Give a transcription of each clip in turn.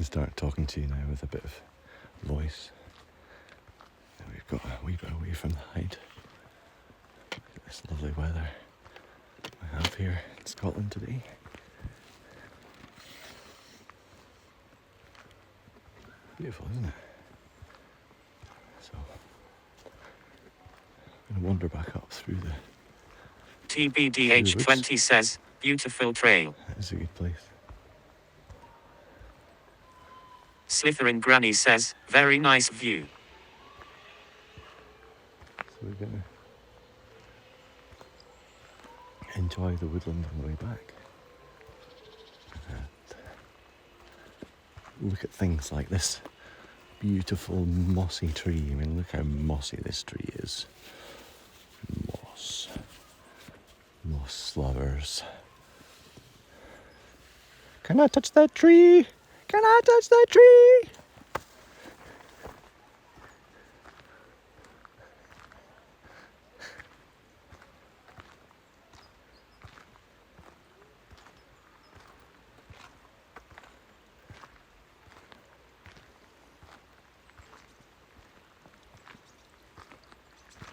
can start talking to you now with a bit of voice. Now we've got a wee bit away from the hide. This lovely weather I have here in Scotland today. Beautiful, isn't it? So, I'm going to wander back up through the... TBDH20 says, beautiful trail. That is a good place. Slytherin Granny says, very nice view. So we're going to enjoy the woodland on the way back. And look at things like this beautiful mossy tree. I mean, look how mossy this tree is. Moss lovers. Can I touch that tree? Can I touch that tree?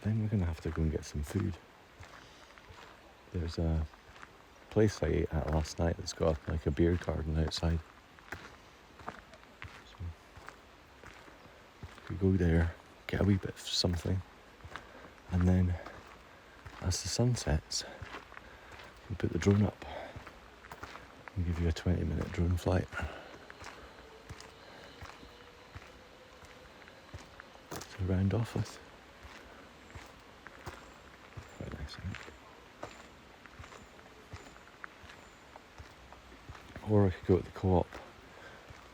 Then we're going to have to go and get some food. There's a place I ate at last night that's got like a beer garden outside. So we go there, get a wee bit of something, and then as the sun sets, we put the drone up and give you a 20-minute drone flight. So round off with. Quite nice, I think. Or I could go to the co-op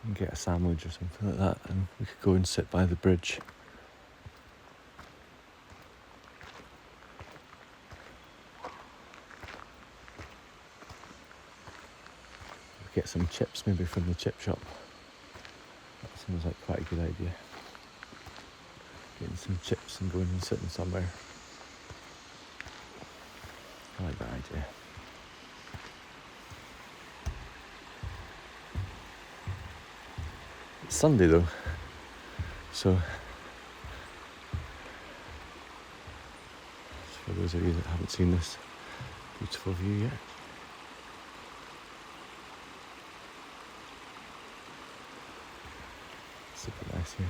and get a sandwich or something like that, and we could go and sit by the bridge. Get some chips maybe from the chip shop. That sounds like quite a good idea. Getting some chips and going and sitting somewhere. I like that idea. It's Sunday though, so for those of you that haven't seen this beautiful view yet, super nice here.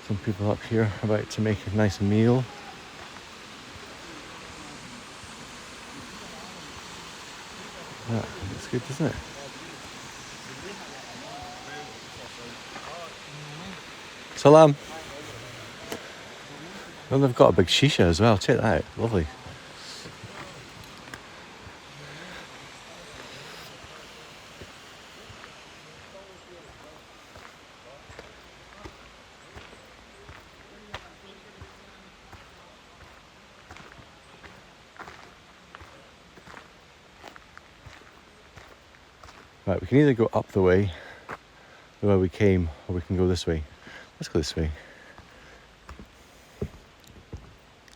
Some people up here about to make a nice meal. That looks good, doesn't it? Salam. And they've got a big shisha as well. Check that out. Lovely. Right, we can either go up the way we came, or we can go this way. Let's go this way.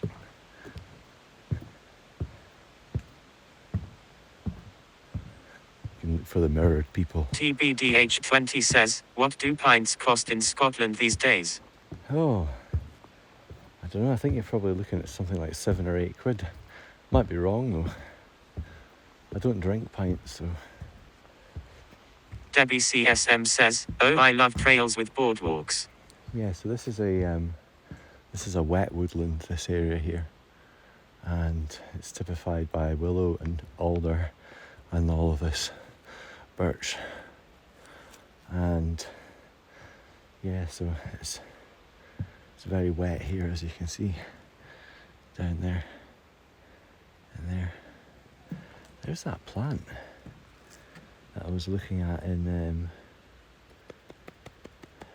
You can look for the mirrored people. TBDH20 says, what do pints cost in Scotland these days? Oh, I don't know. I think you're probably looking at something like 7 or 8 quid. Might be wrong though. I don't drink pints, so... Debbie CSM says, oh, I love trails with boardwalks. Yeah, so this is a wet woodland, this area here. and it's typified by willow and alder and all of this birch. And yeah, so it's very wet here, as you can see down there and there. There's that plant that I was looking at in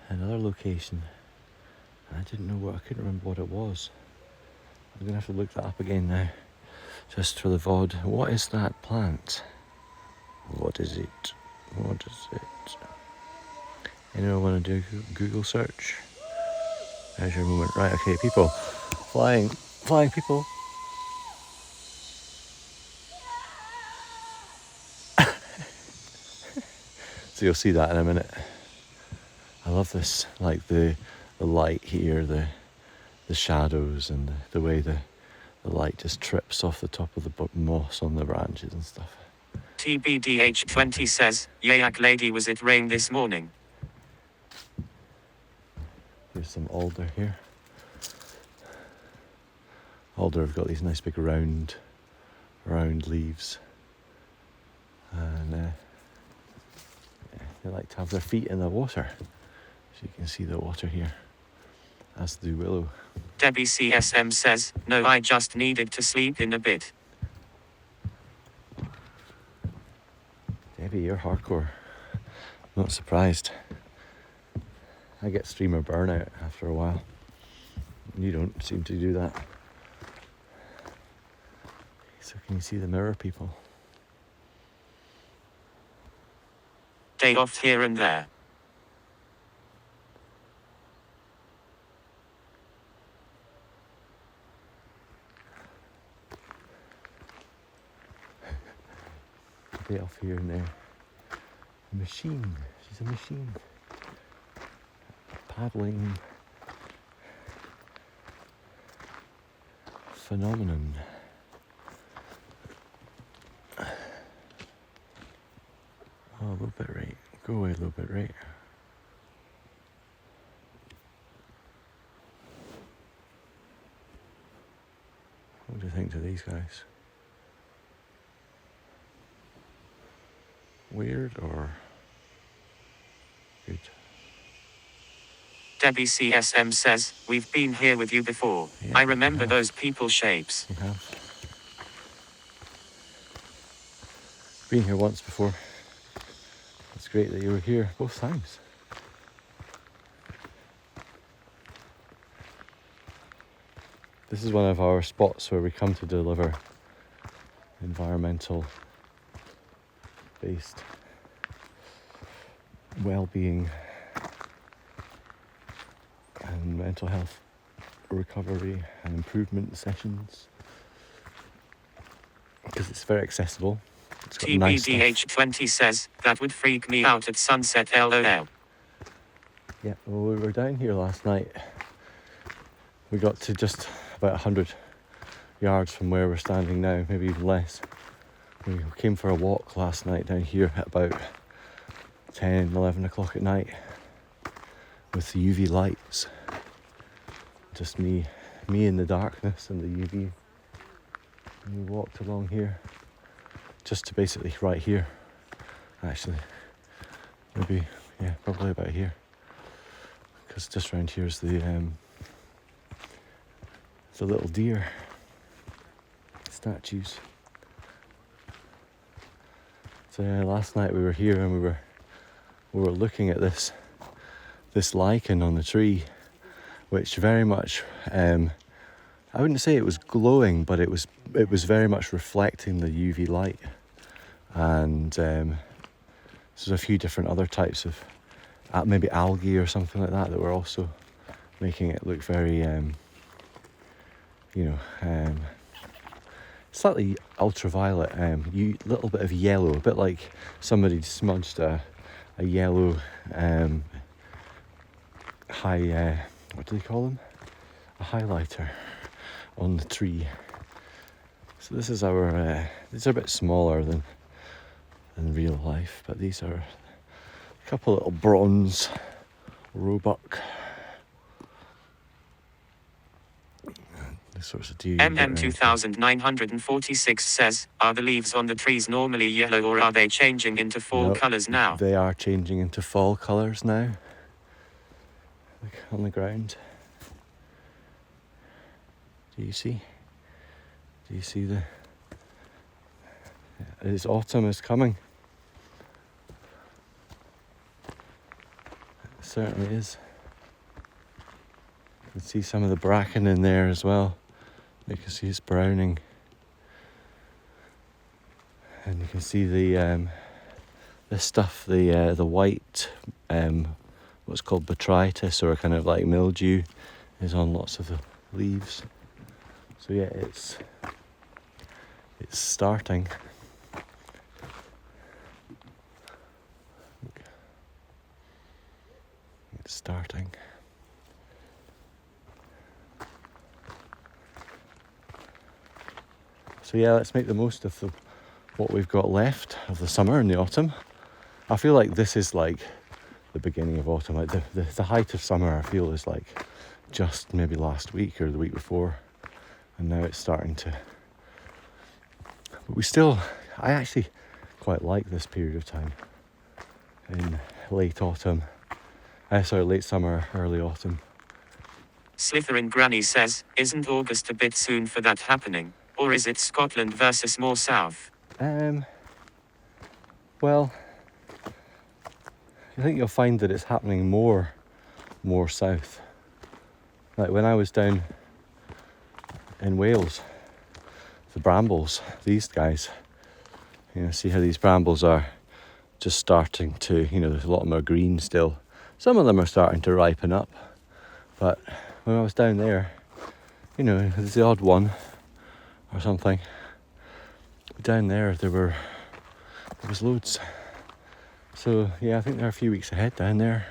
another location. I didn't know I couldn't remember what it was. I'm gonna have to look that up again now, just for the VOD. What is that plant? What is it? What is it? Anyone want to do a Google search? There's your moment. Right, okay, people. Flying people. So you'll see that in a minute. I love this, like the light here, the shadows, and the way the light just trips off the top of the moss on the branches and stuff. TBDH20 says, Yayak lady, was it rain this morning? Here's some alder here. Alder have got these nice big round leaves, and they like to have their feet in the water. So you can see the water here, as do willow. Debbie CSM says, no, I just needed to sleep in a bit. Debbie, you're hardcore. Not surprised. I get streamer burnout after a while. You don't seem to do that. So can you see the mirror, people? Day off here and there. Day off here and there. A machine. She's a machine. Paddling phenomenon. Oh, a little bit right. Go away a little bit right. What do you think to these guys? Weird or good? Debbie CSM says, we've been here with you before. Yeah, I remember those people shapes. You have. Been here once before. It's great that you were here both times. This is one of our spots where we come to deliver environmental based well-being and mental health recovery and improvement sessions, because it's very accessible. It's got nice stuff. TBDH20 says, that would freak me out at sunset, LOL. Yeah, well, we were down here last night. We got to just about 100 yards from where we're standing now, maybe even less. We came for a walk last night down here at about 10, 11 o'clock at night with the UV lights. Just me in the darkness and the UV. And we walked along here, just to basically right here, actually. Maybe, yeah, probably about here. Because just around here is the little deer statues. So last night we were here and we were looking at this lichen on the tree, which very much I wouldn't say it was glowing, but it was very much reflecting the UV light. And there's a few different other types of maybe algae or something like that were also making it look very slightly ultraviolet, little bit of yellow, a bit like somebody smudged a yellow what do they call them? A highlighter on the tree. So this is our, these are a bit smaller than real life, but these are a couple little bronze roebuck. sorts of deer. you get around. 2946 says, are the leaves on the trees normally yellow or are they changing into fall No, colours now? They are changing into fall colours now. Look on the ground. Do you see? Do you see the... It's autumn is coming. It certainly is. You can see some of the bracken in there as well. You can see it's browning. And you can see the stuff, the white, what's called botrytis, or kind of like mildew, is on lots of the leaves. So yeah, it's starting. It's starting. So yeah, let's make the most of what we've got left of the summer and the autumn. I feel like this is like the beginning of autumn. Like the height of summer, I feel, is like just maybe last week or the week before. And now it's starting to... But we still... I actually quite like this period of time. In late autumn. Late summer, early autumn. Slytherin Granny says, isn't August a bit soon for that happening? Or is it Scotland versus more south? Well, I think you'll find that it's happening more south. Like when I was down in Wales, the brambles, these guys, see how these brambles are just starting to, there's a lot of them are green still. Some of them are starting to ripen up. But when I was down there, there's the odd one or something. Down there, there was loads. So yeah, I think they're a few weeks ahead down there.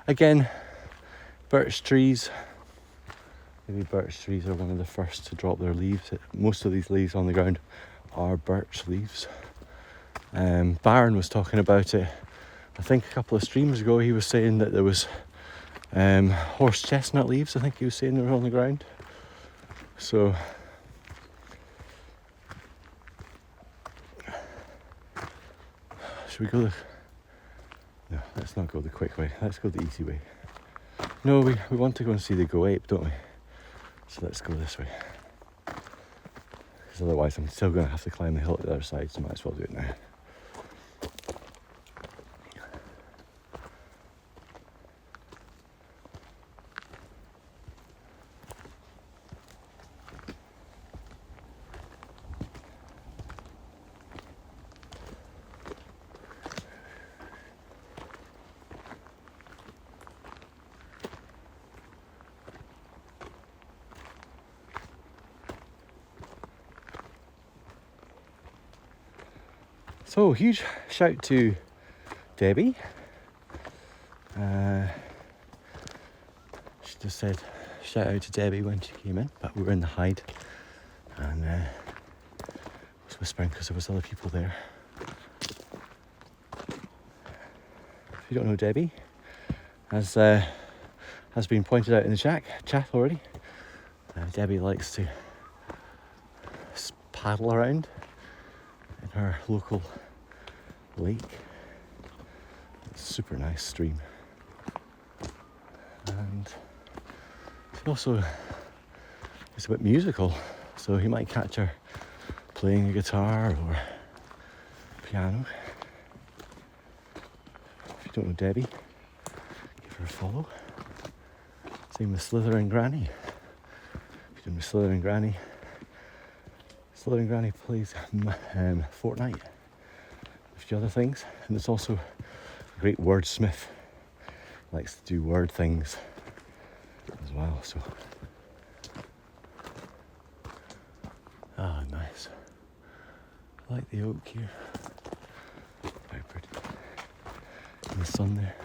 Again, birch trees. Maybe birch trees are one of the first to drop their leaves. Most of these leaves on the ground are birch leaves. Baron was talking about it, I think a couple of streams ago. He was saying that there was horse chestnut leaves, I think he was saying, they were on the ground. So should we go no, let's not go the quick way, let's go the easy way. No, we want to go and see the Go Ape, don't we? So let's go this way, because otherwise I'm still going to have to climb the hill at the other side, so might as well do it now. So, huge shout to Debbie. She just said shout out to Debbie when she came in, but we were in the hide and I was whispering because there was other people there. If you don't know Debbie, as has been pointed out in the chat already, Debbie likes to paddle around in her local lake. It's a super nice stream, and she also is a bit musical, so you might catch her playing a guitar or piano. If you don't know Debbie, give her a follow. Same with Slytherin Granny. If you don't know Slytherin Granny plays Fortnite, a few other things, and it's also a great wordsmith. Likes to do word things as well. So, nice. I like the oak here. Very pretty. In the sun there.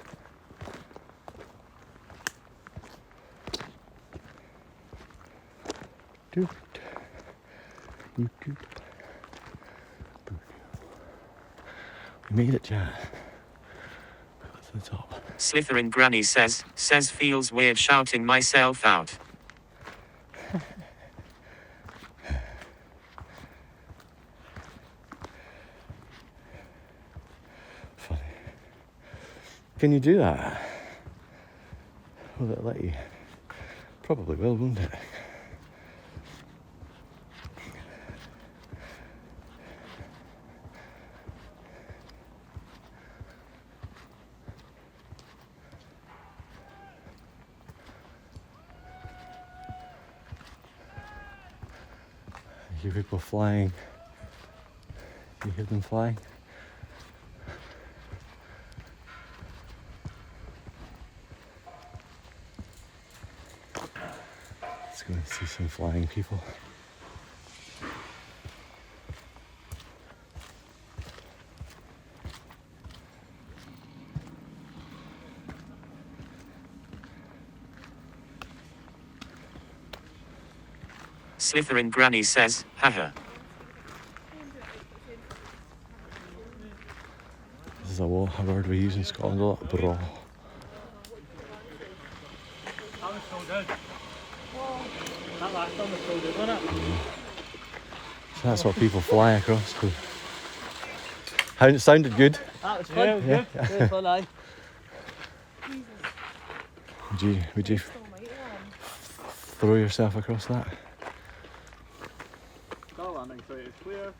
Doot. Doot, doot. We made it, Jack. We got to the top. Slytherin Granny says feels weird shouting myself out. Can you do that? Will it let you? Probably will, won't it? You hear people flying. You hear them flying? Let's go and see some flying people. Slytherin Granny says, haha. This is a word we use in Scotland a lot, bra. That was so good. That last one was so good, wasn't it? So that's what people fly across. How it sounded good. That was fun. Yeah, good. Good fun, aye. Would you throw yourself across that? That landing site is clear.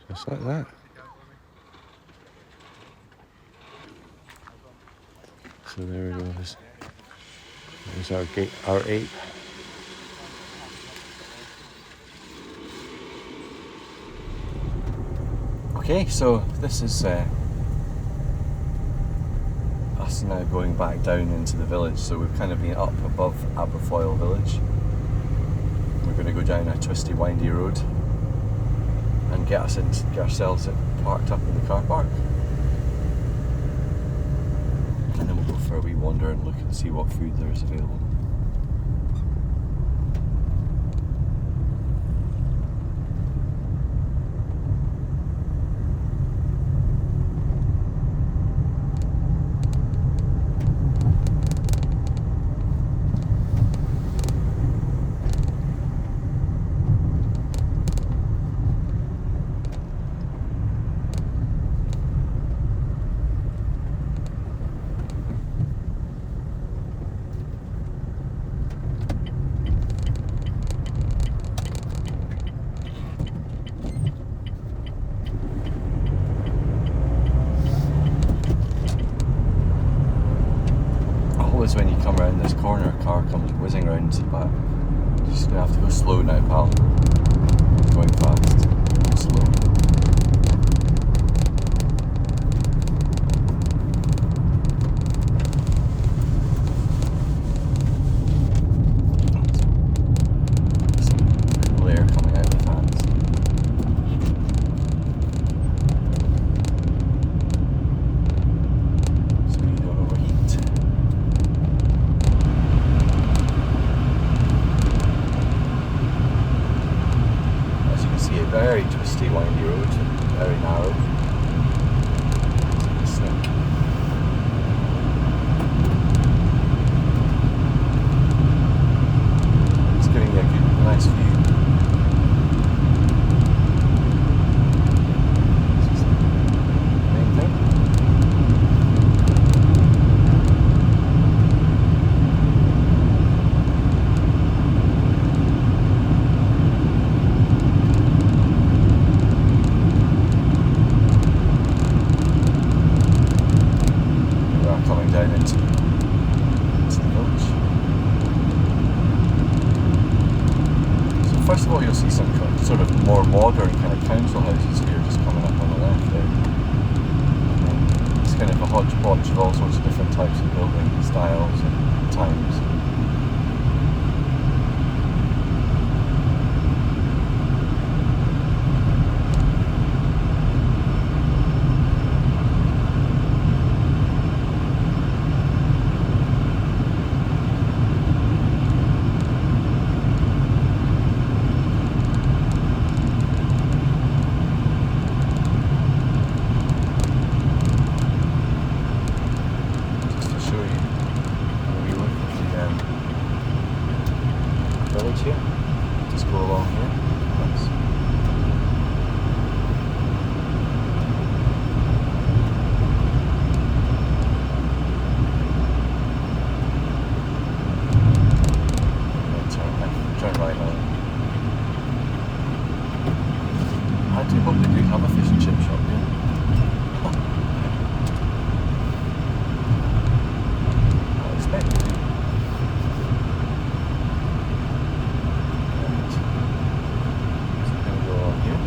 Just like that. So there we go. There's our gate, our ape. Okay, so this is us now going back down into the village. So we've kind of been up above Aberfoyle village. We're going to go down a twisty, windy road and get ourselves parked up in the car park. And then we'll go for a wee wander and look and see what food there is available. When you come around this corner, a car comes whizzing round to the back. You're just gonna have to go slow now, pal. Going fast. Slow. Some cool air coming out of the fans. So you don't overheat. Very twisty, windy road, very narrow. It's giving you a good, nice view. This is the main thing. First of all, you'll see some sort of more modern kind of council houses here just coming up on the left there. And then it's kind of a hodgepodge of all sorts of different types of building styles and times. probably do have a fish and chip shop here. I expect they do. And so I'm going to go along here.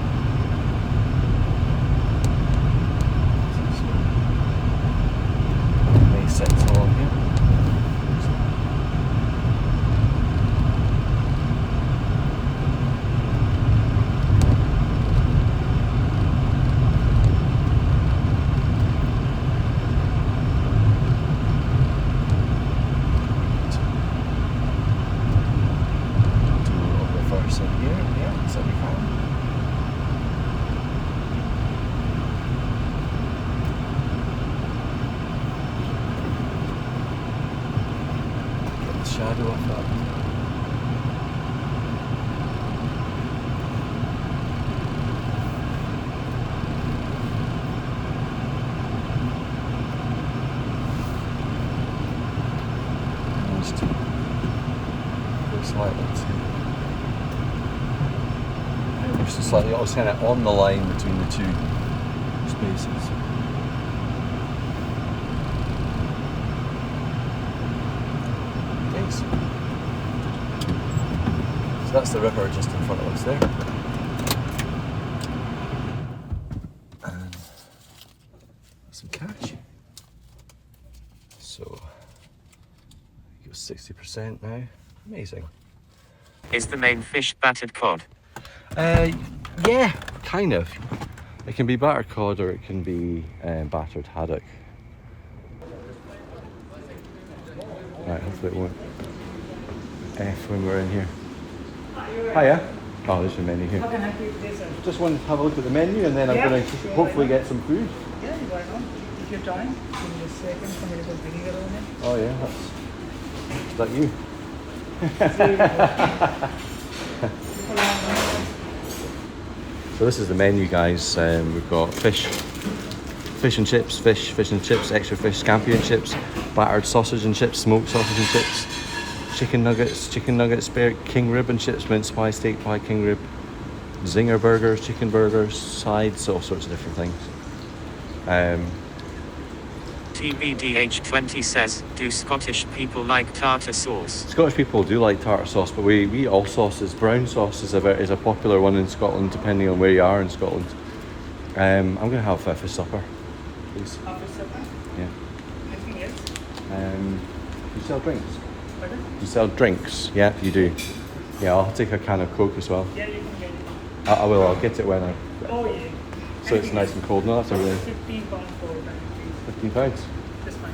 So May sits along here. Shadow of that. Just go slightly to. We're just slightly always kind of on the line between the two spaces. So that's the river just in front of us there. And some cash. So you got 60% now. Amazing. Is the main fish battered cod? Yeah, kind of. It can be battered cod or it can be battered haddock. Right, hopefully it won't F when we're in here. Hiya. Oh, there's your menu here. How can I keep this? Just wanted to have a look at the menu and then I'm going to hopefully get some food. Yeah, why not? Take your time. Give me a second. Somebody put vinegar on it. Oh yeah, is that you? So this is the menu, guys. We've got fish and chips, fish and chips, extra fish, scampi and chips, battered sausage and chips, smoked sausage and chips, chicken nuggets, spare king rib and chips, mince pie, steak pie, king rib, zinger burgers, chicken burgers, sides, all sorts of different things. TBDH20 says, do Scottish people like tartar sauce? Scottish people do like tartar sauce, but we eat all sauces. Brown sauce is a popular one in Scotland, depending on where you are in Scotland. I'm going to have fish supper, please. After supper? Yeah. Anything else? You sell drinks? Pardon? You sell drinks? Yeah, you do. Yeah, I'll take a can of Coke as well. Yeah, you can get it. I will. I'll get it when I. Oh yeah. So it's nice and cold. No, that's a really. £15 for that, please. £15. That's fine.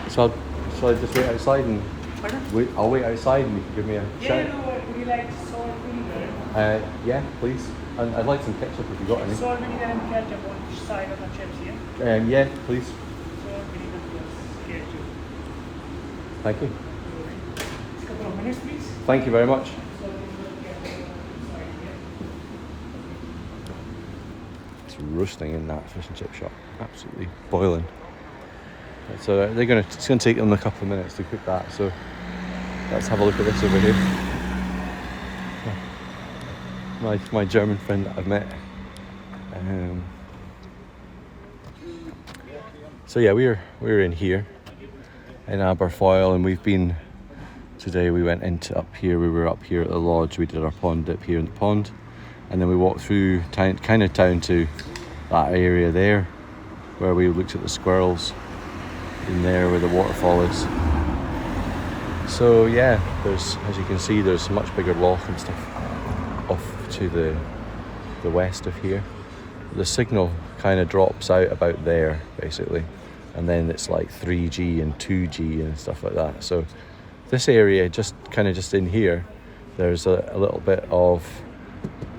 So shall I just wait outside and Pardon? I'll wait outside and you can give me a shout? Yeah, no, would you like salt vinegar? Yeah, please. And I'd like some ketchup if you got any. Salt vinegar and ketchup on each side of the chips, yeah? Yeah, please. Salt vinegar plus ketchup. Thank you. A couple of minutes, please. Thank you very much. Salt vinegar, ketchup on each side, yeah? It's roasting in that fish and chip shop. Absolutely boiling. So it's going to take them a couple of minutes to cook that. So let's have a look at this over here. My German friend that I've met. So yeah, we're in here in Aberfoyle, and today we went into up here. We were up here at the lodge. We did our pond dip here in the pond, and then we walked through kind of down to that area there, where we looked at the squirrels in there where the waterfall is. So yeah, as you can see, there's a much bigger loch and stuff off to the west of here. The signal kind of drops out about there basically, and then it's like 3G and 2G and stuff like that. So this area, just in here, there's a little bit of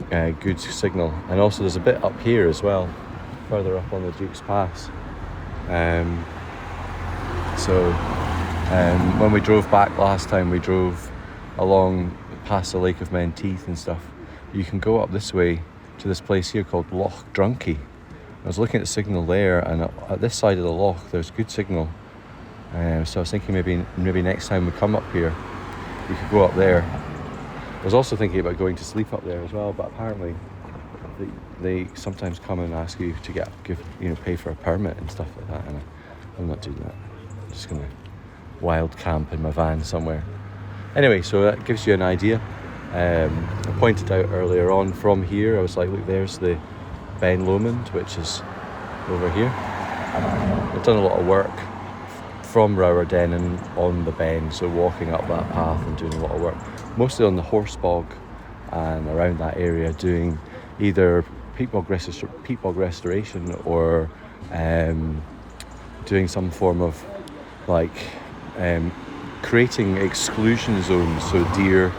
good signal, and also there's a bit up here as well, further up on the Duke's Pass. When we drove back last time, we drove along past the Lake of Menteith and stuff. You can go up this way to this place here called Loch, I was looking at the signal there, and at this side of the loch there's good signal. So I was thinking maybe next time we come up here we could go up there. I was also thinking about going to sleep up there as well, but apparently they sometimes come and ask you to pay for a permit and stuff like that, and I'm not doing that. I'm just gonna wild camp in my van somewhere. Anyway, so that gives you an idea. I pointed out earlier on from here, I was like, look, there's the Ben Lomond, which is over here. I've done a lot of work from Rowerden and on the Ben, so walking up that path and doing a lot of work, mostly on the horse bog and around that area, doing either peat bog restoration or doing some form of creating exclusion zones so deer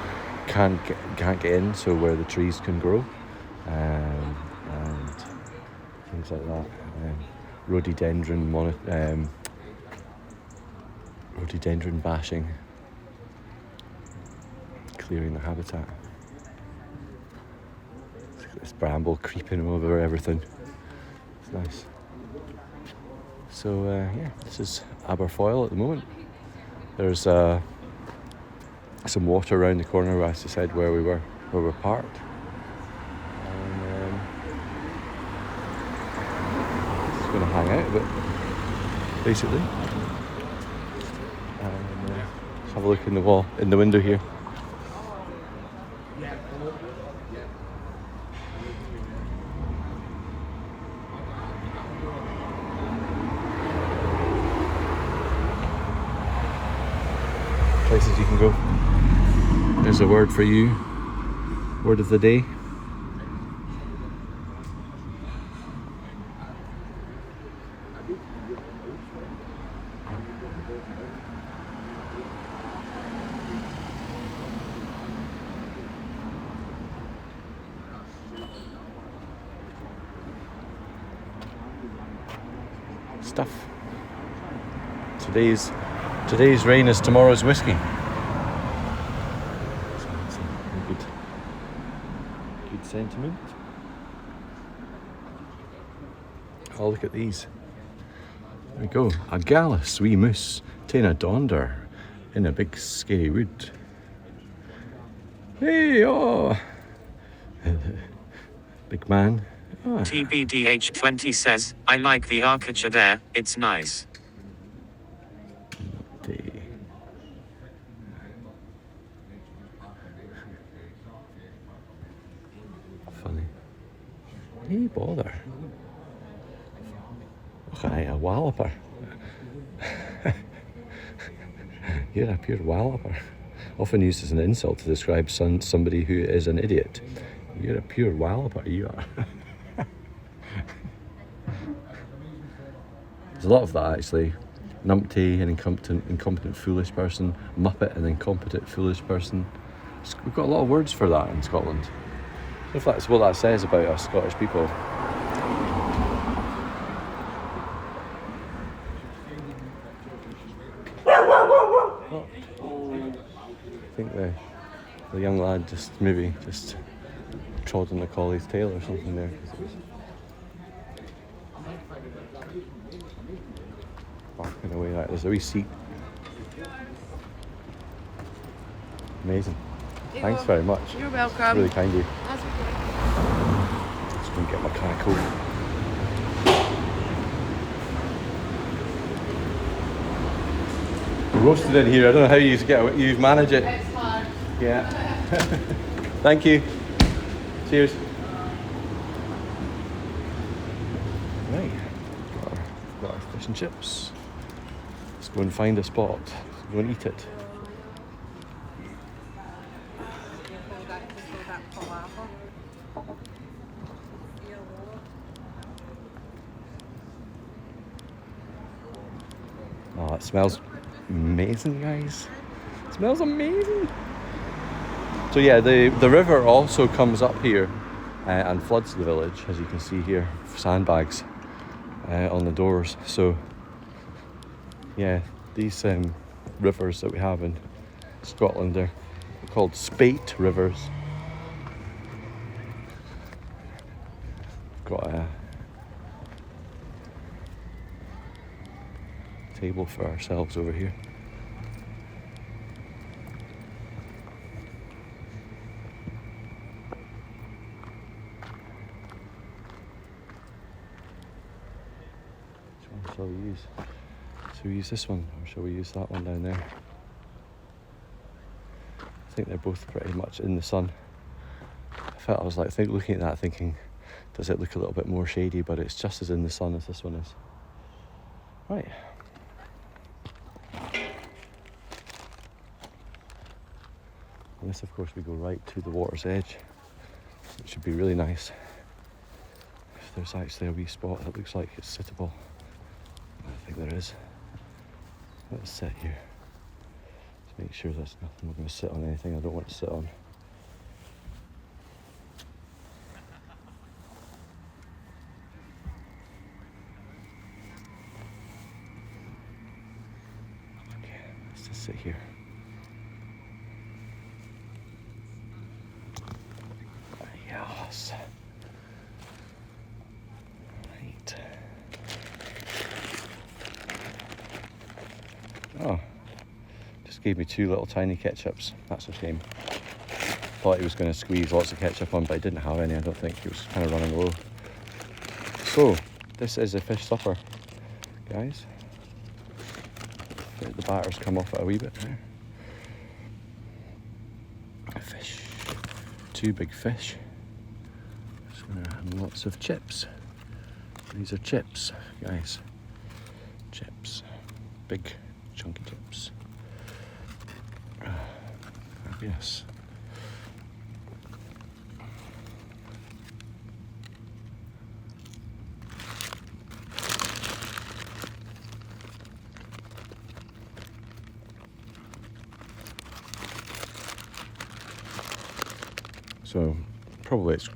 can't get in, so where the trees can grow, and things like that. Rhododendron bashing, clearing the habitat. This bramble creeping over everything. It's nice. So this is Aberfoyle at the moment. There's some water around the corner, as I said, where we're parked. And just going to hang out a bit, basically. And let's have a look in the window here. Places you can go. There's a word for you. Word of the day. Stuff. Today's rain is tomorrow's whiskey. Good sentiment. Oh, look at these. There we go. A gallus wee moose ta'en a donder in a big scary wood. Hey, oh! Big man. Oh. TBDH20 says, I like the architecture there, it's nice. Funny. Hey, bother. Okay, a walloper. You're a pure walloper. Often used as an insult to describe somebody who is an idiot. You're a pure walloper, you are. There's a lot of that, actually. Numpty, an incompetent foolish person. Muppet, an incompetent foolish person. We've got a lot of words for that in Scotland. If that's what that says about us Scottish people. Oh. I think the young lad just trod on the collie's tail or something there. Barking away. Right, there's a wee seat. Amazing. Thanks very much. You're welcome. Really kind of you. That's okay. Just going to get my can of Coke. We're roasted in here. I don't know how you manage it. It's hard. Yeah. Thank you. Cheers. Right. Got our fish and chips. Let's go and find a spot. Let's go and eat it. Oh, it smells amazing, guys. It smells amazing. So yeah, the river also comes up here and floods the village, as you can see here, sandbags on the doors. So yeah, these rivers that we have in Scotland, they're called spate rivers. Got table for ourselves over here. Which one shall we use? Shall we use this one, or shall we use that one down there? I think they're both pretty much in the sun. I was like looking at that thinking, does it look a little bit more shady? But it's just as in the sun as this one is. Right. And this, of course, we go right to the water's edge, which should be really nice. If there's actually a wee spot that looks like it's sittable, I think there is. Let's sit here. Just make sure there's nothing. We're going to sit on anything I don't want to sit on. Okay, let's just sit here. Yes. Right. Oh, just gave me 2 little tiny ketchups. That's a shame. Thought he was going to squeeze lots of ketchup on, but he didn't have any. I don't think. He was kind of running low. So, this is a fish supper, guys. The batter's come off it a wee bit there. A fish. 2 big fish. And lots of chips. These are chips, guys. Chips. Big, chunky chips. Yes. So, probably it's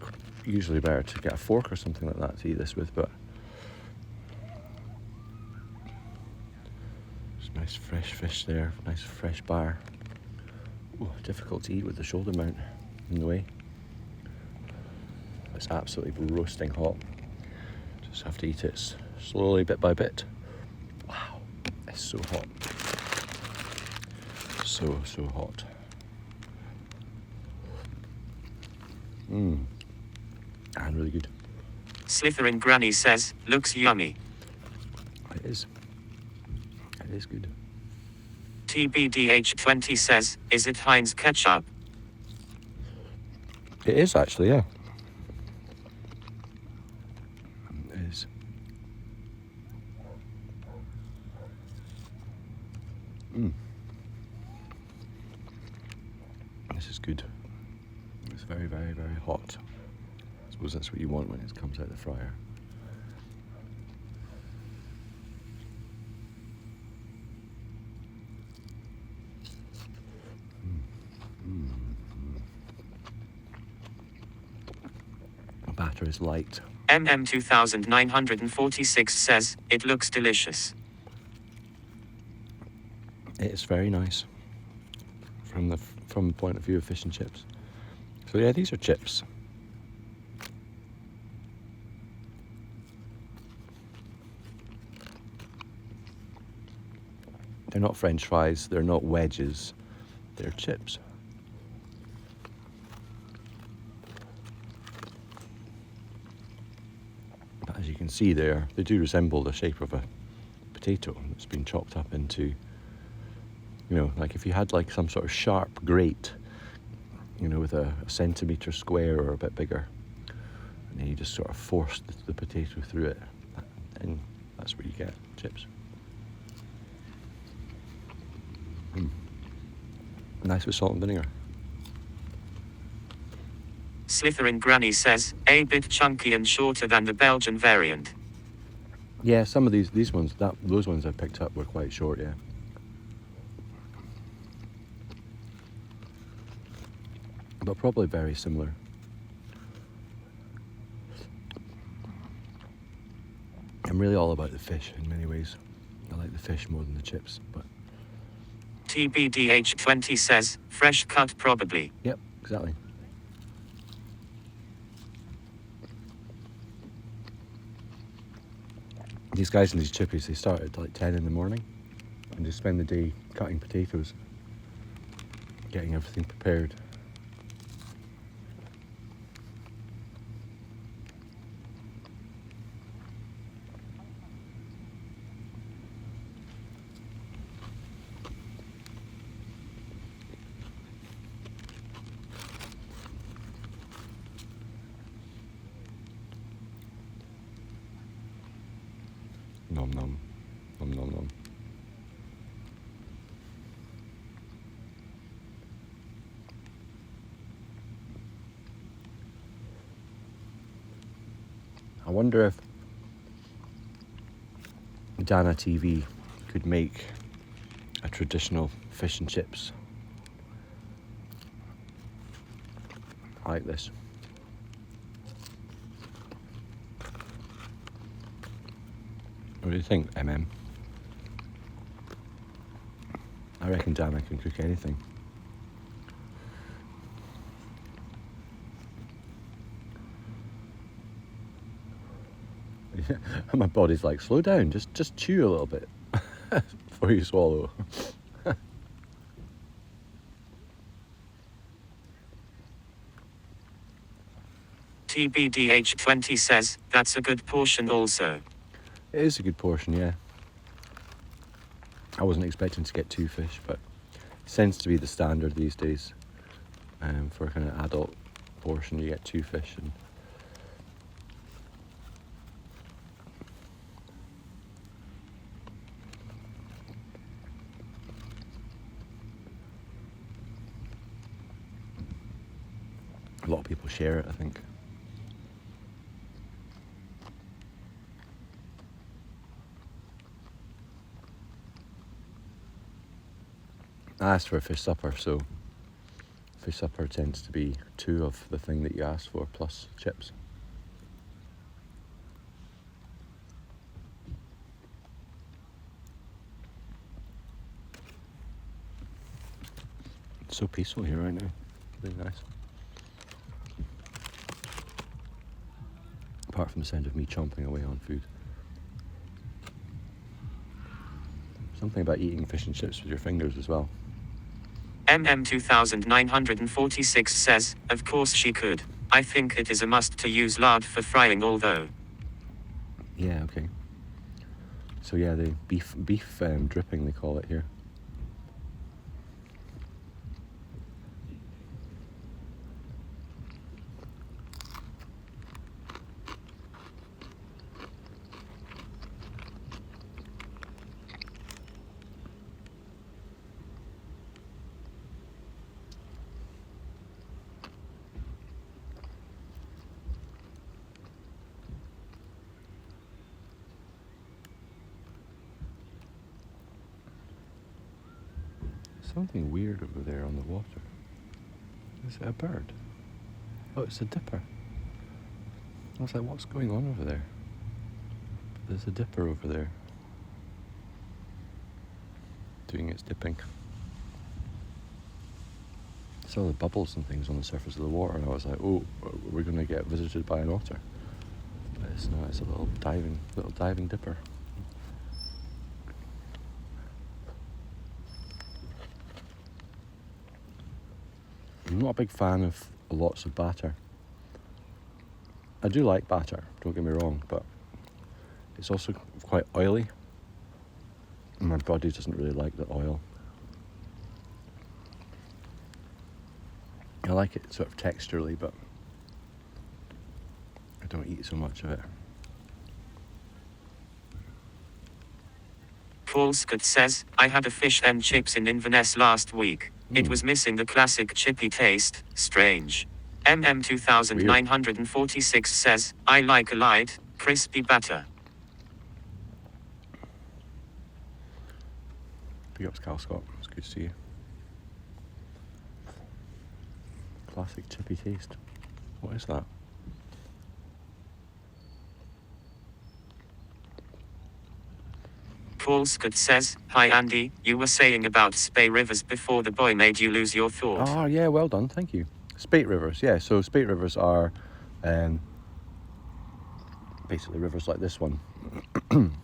usually better to get a fork or something like that to eat this with, but there's nice fresh fish there, nice fresh bar. Ooh, difficult to eat with the shoulder mount in the way. It's absolutely roasting hot. Just have to eat it slowly, bit by bit. Wow, it's so hot. So hot. And really good. Slytherin Granny says, looks yummy. It is. It is good. TBDH20 says, is it Heinz ketchup? It is actually, yeah. It is. This is good. It's very, very, very hot. I suppose that's what you want when it comes out of the fryer. The batter is light. MM2946 says, it looks delicious. It is very nice from the point of view of fish and chips. So yeah, these are chips. They're not French fries, they're not wedges, they're chips. But as you can see there, they do resemble the shape of a potato that's been chopped up into, you know, like if you had like some sort of sharp grate, you know, with a centimetre square or a bit bigger, and then you just sort of force the potato through it, and that's where you get chips. Nice with salt and vinegar. Slytherin Granny says, a bit chunky and shorter than the Belgian variant. Yeah, some of these ones, those ones I picked up were quite short, yeah. But probably very similar. I'm really all about the fish in many ways. I like the fish more than the chips, but TBDH20 says, fresh cut probably. yep, exactly. These guys in these chippies, they start at like 10 in the morning. and just spend the day cutting potatoes, getting everything prepared. Nom nom, nom nom nom. I wonder if Dana TV could make a traditional fish and chips like this. What do you think, MM? I reckon Dana can cook anything. And my body's like, slow down, just chew a little bit before you swallow. TBDH20 says, that's a good portion also. It is a good portion, yeah. I wasn't expecting to get 2 fish, but it tends to be the standard these days. For a kind of adult portion, you get 2 fish. And a lot of people share it, I think. I asked for a fish supper, so fish supper tends to be 2 of the thing that you asked for, plus chips. It's so peaceful here right now. Really nice. Apart from the sound of me chomping away on food. Something about eating fish and chips with your fingers as well. MM2946 says, of course she could. I think it is a must to use lard for frying, although. Yeah, okay. So yeah, the beef dripping, they call it here. Something weird over there on the water. Is it a bird? Oh, it's a dipper. I was like, what's going on over there? There's a dipper over there. Doing its dipping. I saw the bubbles and things on the surface of the water, and I was like, oh, we're going to get visited by an otter. But it's not, it's a little diving dipper. I'm not a big fan of lots of batter. I do like batter, don't get me wrong, but it's also quite oily. And my body doesn't really like the oil. I like it sort of texturally, but I don't eat so much of it. Paul Scott says, I had a fish and chips in Inverness last week. It was missing the classic chippy taste. Strange. MM2946 says, I like a light, crispy batter. Big ups, Cal Scott. It's good to see you. Classic chippy taste. What is that? Paul Scott says, hi Andy, you were saying about Spey Rivers before the boy made you lose your thought. Oh, yeah, well done, thank you. Spate rivers, yeah, so spate rivers are basically rivers like this one.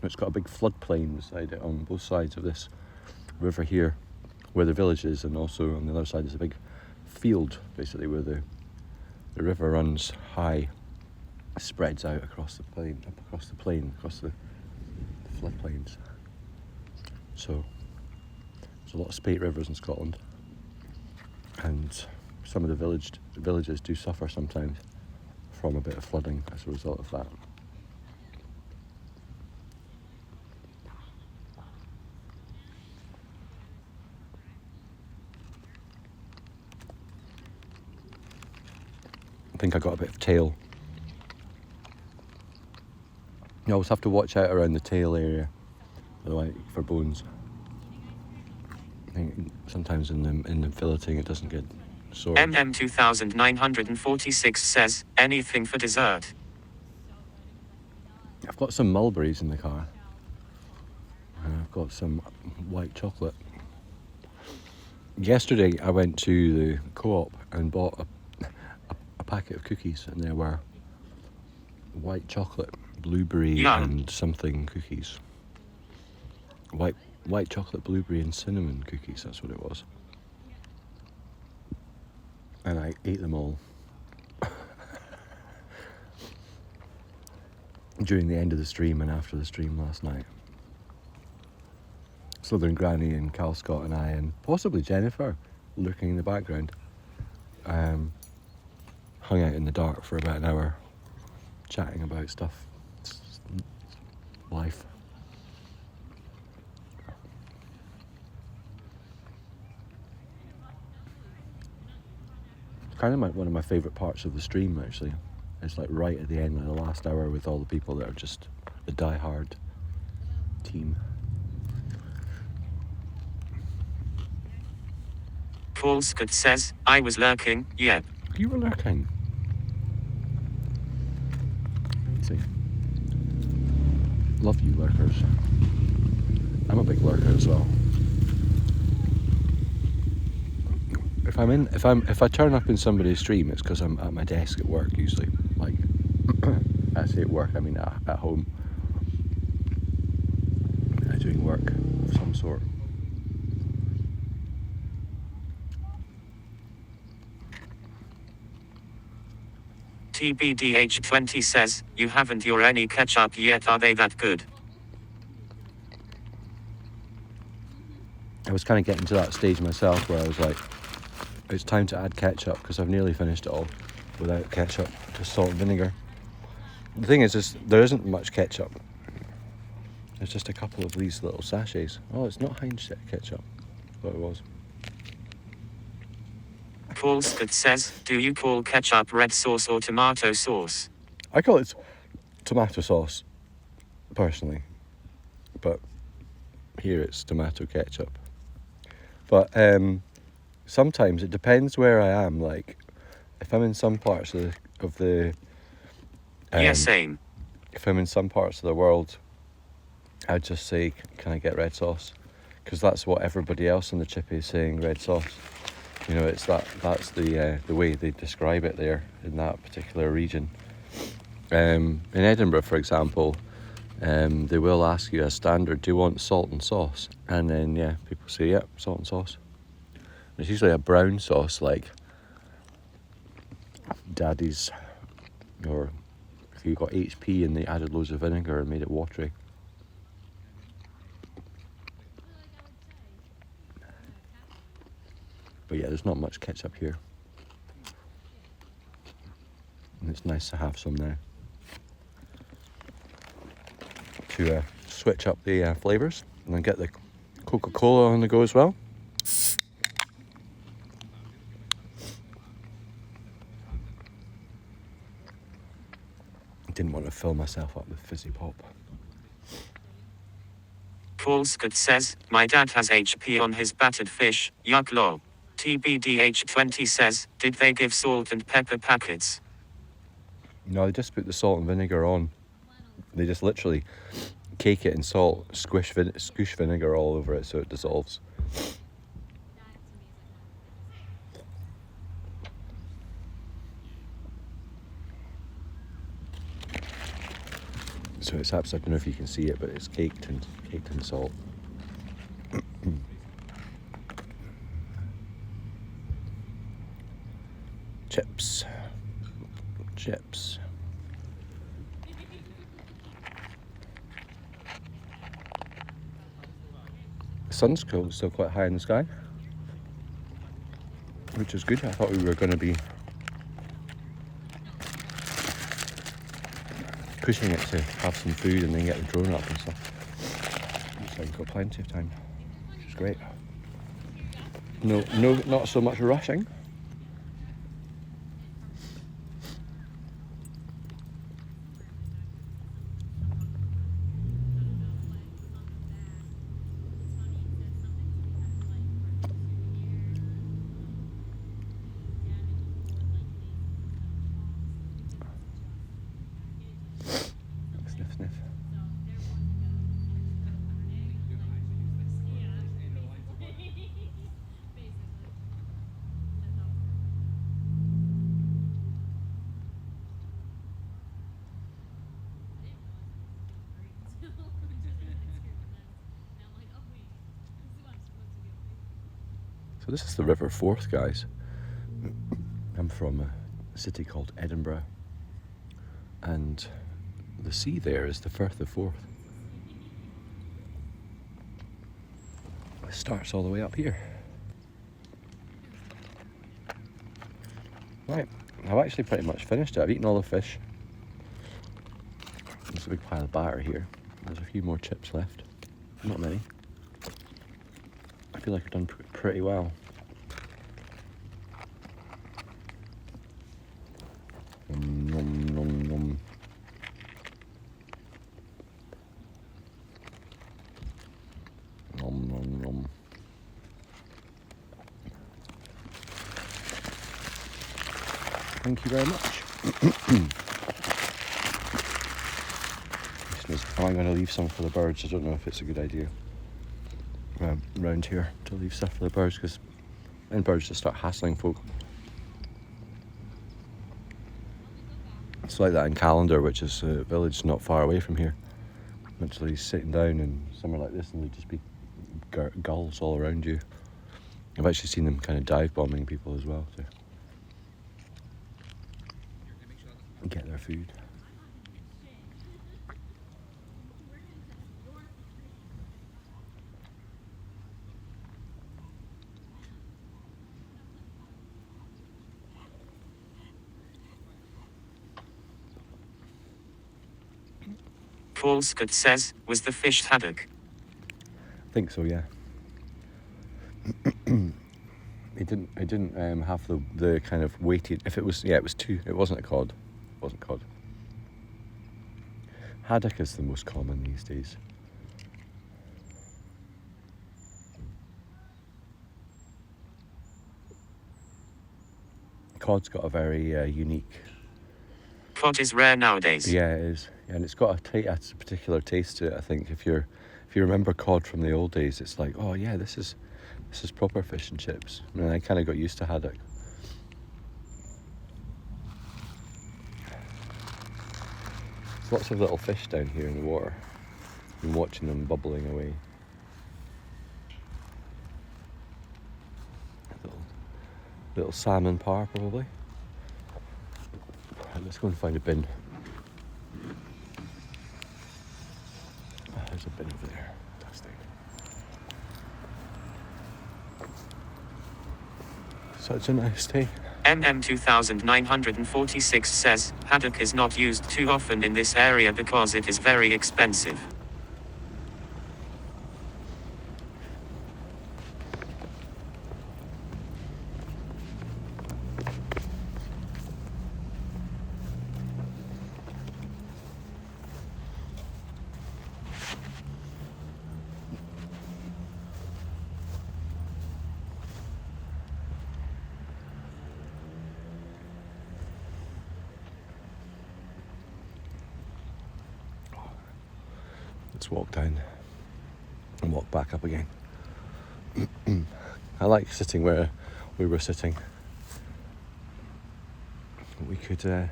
It's got a big floodplain beside it on both sides of this river here where the village is, and also on the other side there's a big field basically where the river runs high, spreads out across the plain, across the floodplains. So there's a lot of spate rivers in Scotland, and some of the villages do suffer sometimes from a bit of flooding as a result of that. I think I got a bit of tail. You always have to watch out around the tail area, otherwise for bones. I think sometimes in the filleting it doesn't get sore. MM2946 says, anything for dessert. I've got some mulberries in the car, and I've got some white chocolate. Yesterday I went to the co-op and bought a packet of cookies, and there were white chocolate, blueberry Yum. and something cookies. White chocolate, blueberry and cinnamon cookies, that's what it was. And I ate them all during the end of the stream and after the stream last night. Southern Granny and Cal Scott and I, and possibly Jennifer lurking in the background, hung out in the dark for about an hour chatting about stuff. It's life. It's kind of one of my favourite parts of the stream, actually. It's like right at the end, like the last hour, with all the people that are just the die-hard team. Paul Scott says, I was lurking, yep. You were lurking. See. Love you, lurkers. I'm a big lurker as well. If I turn up in somebody's stream, it's because I'm at my desk at work usually. Like, I say at work, I mean at home. I'm doing work of some sort. TBDH20 says, you haven't your any ketchup yet, are they that good? I was kind of getting to that stage myself where I was like, it's time to add ketchup, because I've nearly finished it all without ketchup, just salt and vinegar. The thing is there isn't much ketchup. There's just a couple of these little sachets. Oh, it's not Heinz ketchup. I thought it was. Paul Scott says, do you call ketchup red sauce or tomato sauce? I call it tomato sauce, personally. But here it's tomato ketchup. But sometimes it depends where I am. Like, if I'm in some parts of the Yeah, same. If I'm in some parts of the world, I'd just say, can I get red sauce? Because that's what everybody else in the chippy is saying, red sauce. You know, that's the way they describe it there in that particular region. In Edinburgh, for example, they will ask you as standard, do you want salt and sauce? And then, yeah, people say, yep, salt and sauce. It's usually a brown sauce, like Daddy's, or if you got HP and they added loads of vinegar and made it watery. But yeah, there's not much ketchup here. And it's nice to have some now to switch up the flavours, and then get the Coca-Cola on the go as well. Didn't want to fill myself up with fizzy pop. Paul Scott says, my dad has HP on his battered fish, yuck lol. TBDH20 says, did they give salt and pepper packets? No, they just put the salt and vinegar on. They just literally cake it in salt, squish vinegar all over it so it dissolves. So it's absolutely, I don't know if you can see it, but it's caked in salt. Chips. Chips. The sun's still quite high in the sky, which is good. I thought we were going to be pushing it to have some food and then get the drone up and stuff. Looks like we've got plenty of time, which is great. No, not so much rushing. Sniff, sniff. So this is the River Forth, guys. I'm from a city called Edinburgh, and the sea there is the Firth of Forth. It starts all the way up here. Right, I've actually pretty much finished it. I've eaten all the fish. There's a big pile of batter here. There's a few more chips left. Not many. I feel like I've done pretty well. Nom, nom, nom. Nom, nom, nom. Thank you very much. Am I going to leave some for the birds? I don't know if it's a good idea around here to leave stuff for the birds, because then birds just start hassling folk. It's like that in Calendar, which is a village not far away from here. Literally sitting down in somewhere like this and there'd just be gulls all around you. I've actually seen them kind of dive bombing people as well to get their food. Falscott says, was the fish haddock? I think so, yeah. It didn't have the kind of weighted. If it was, yeah, it was two. It wasn't a cod. It wasn't cod. Haddock is the most common these days. Cod's got a very unique. Cod is rare nowadays. Yeah, it is, and it's got a particular taste to it. I think if you remember cod from the old days, it's like, oh yeah, this is proper fish and chips. I mean, I kind of got used to haddock. There's lots of little fish down here in the water. I'm watching them bubbling away. Little salmon par, probably. Right, let's go and find a bin. There's a bin over there. Fantastic. Such a nice day. MM2946 says, haddock is not used too often in this area because it is very expensive. Let's walk down and walk back up again. I like sitting where we were sitting. We could, I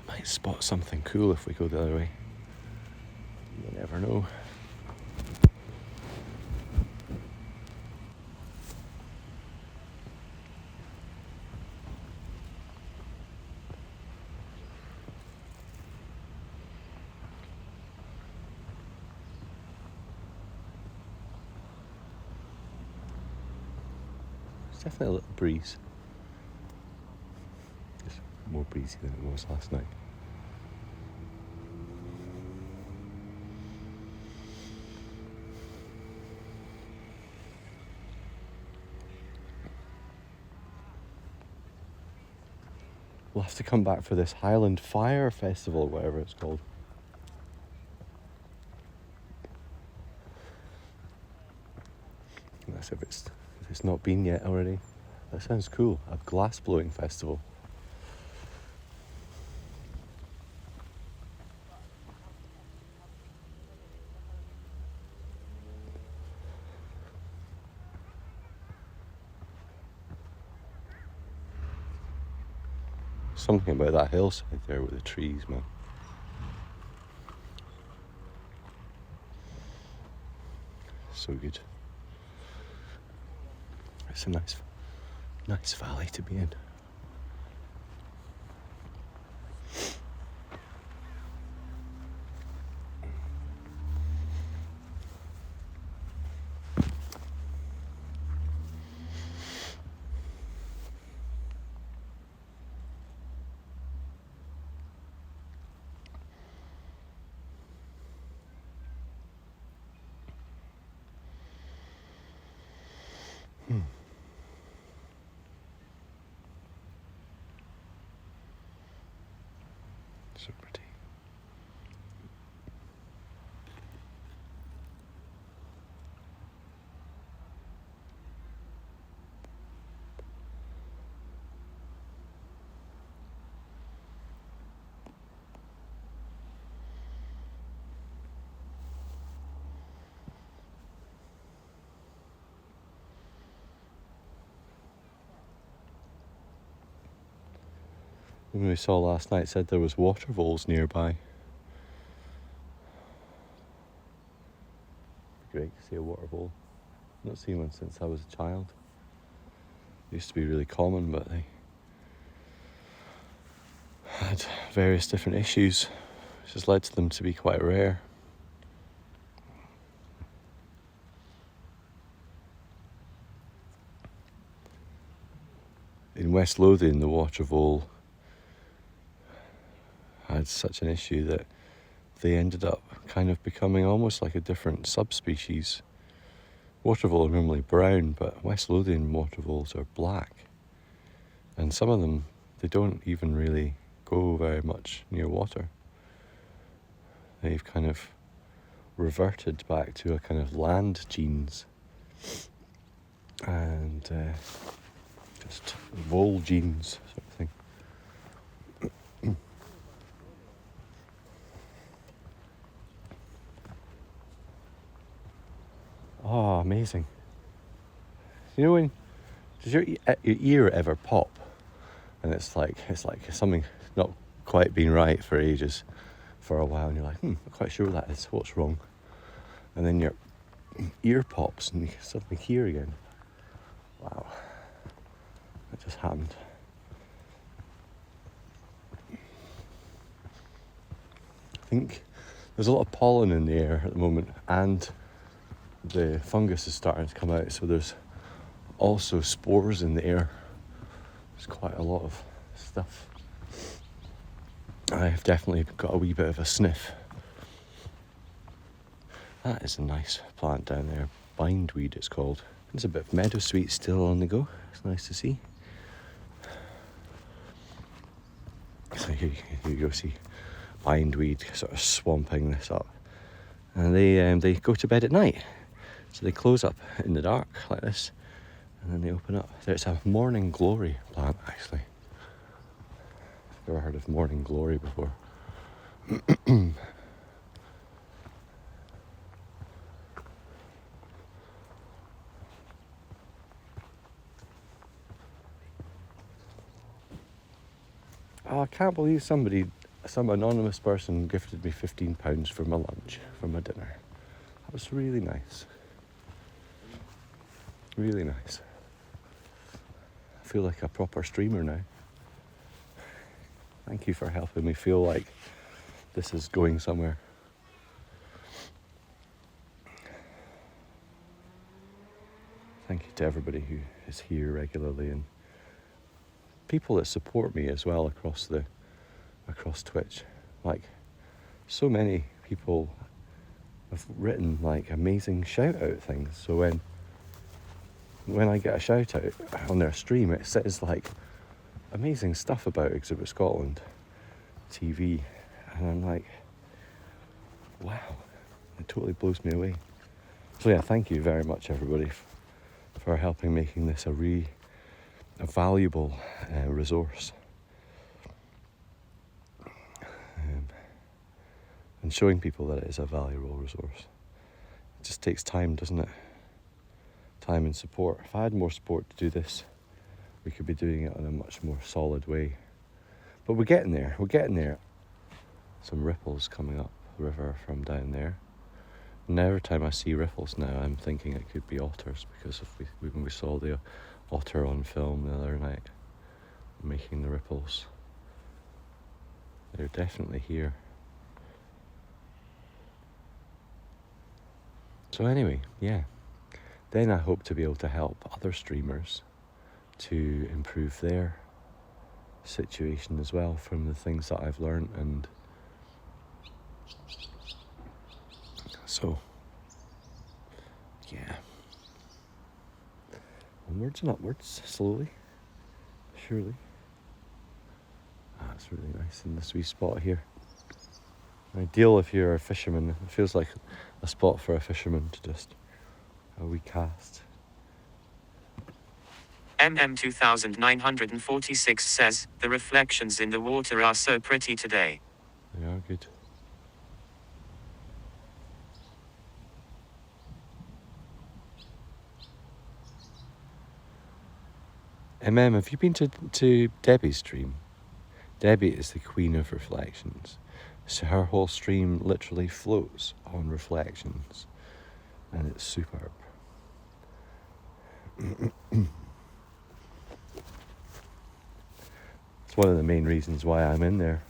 might spot something cool if we go the other way. You never know. definitely a little breeze. Just more breezy than it was last night. We'll have to come back for this Highland Fire Festival, whatever it's called. That's if it's not been yet already. That sounds cool. A glass blowing festival. Something about that hillside there with the trees, man. So good. It's a nice valley to be in. So pretty. When we saw last night, it said there was water voles nearby. Great to see a water vole. Not seen one since I was a child. It used to be really common, but they had various different issues, which has led to them to be quite rare. In West Lothian, the water vole had such an issue that they ended up kind of becoming almost like a different subspecies. Water vole are normally brown, but West Lothian water voles are black. And some of them, they don't even really go very much near water. They've kind of reverted back to a kind of land genes and just vole genes sort of thing. Oh, amazing. You know when, does your ear ever pop? And it's like something not quite been right for ages, for a while, and you're like, not quite sure what that is, what's wrong? And then your ear pops and you suddenly hear again. Wow. That just happened. I think there's a lot of pollen in the air at the moment, and the fungus is starting to come out, so there's also spores in the air. There's quite a lot of stuff. I've definitely got a wee bit of a sniff. That is a nice plant down there, bindweed it's called. There's a bit of meadowsweet still on the go. It's nice to see. So here you go, see bindweed sort of swamping this up, and they go to bed at night. So they close up in the dark like this, and then they open up. There's a morning glory plant, actually. Never heard of morning glory before. Oh, I can't believe some anonymous person gifted me £15 for my lunch, for my dinner. That was really nice. Really nice. I feel like a proper streamer now. Thank you for helping me feel like this is going somewhere. thank you to everybody who is here regularly and people that support me as well across Twitch. Like, so many people have written like amazing shout out things. So when I get a shout out on their stream, it says like amazing stuff about Exhibit Scotland TV, and I'm like, wow, it totally blows me away. So yeah, thank you very much everybody for helping making this a valuable resource, and showing people that it is a valuable resource. It just takes time, doesn't it? Time and support. If I had more support to do this, we could be doing it in a much more solid way. But we're getting there. Some ripples coming up the river from down there. And every time I see ripples now, I'm thinking it could be otters, because when we saw the otter on film the other night making the ripples, they're definitely here. So anyway, yeah. Then I hope to be able to help other streamers to improve their situation as well from the things that I've learned, and so yeah, onwards and upwards, slowly, surely. It's really nice in this wee spot here. Ideal if you're a fisherman. It feels like a spot for a fisherman to just a wee cast. MM2946 says, the reflections in the water are so pretty today. They are good. Have you been to Debbie's stream? Debbie is the queen of reflections. So her whole stream literally floats on reflections, and it's superb. It's one of the main reasons why I'm in there,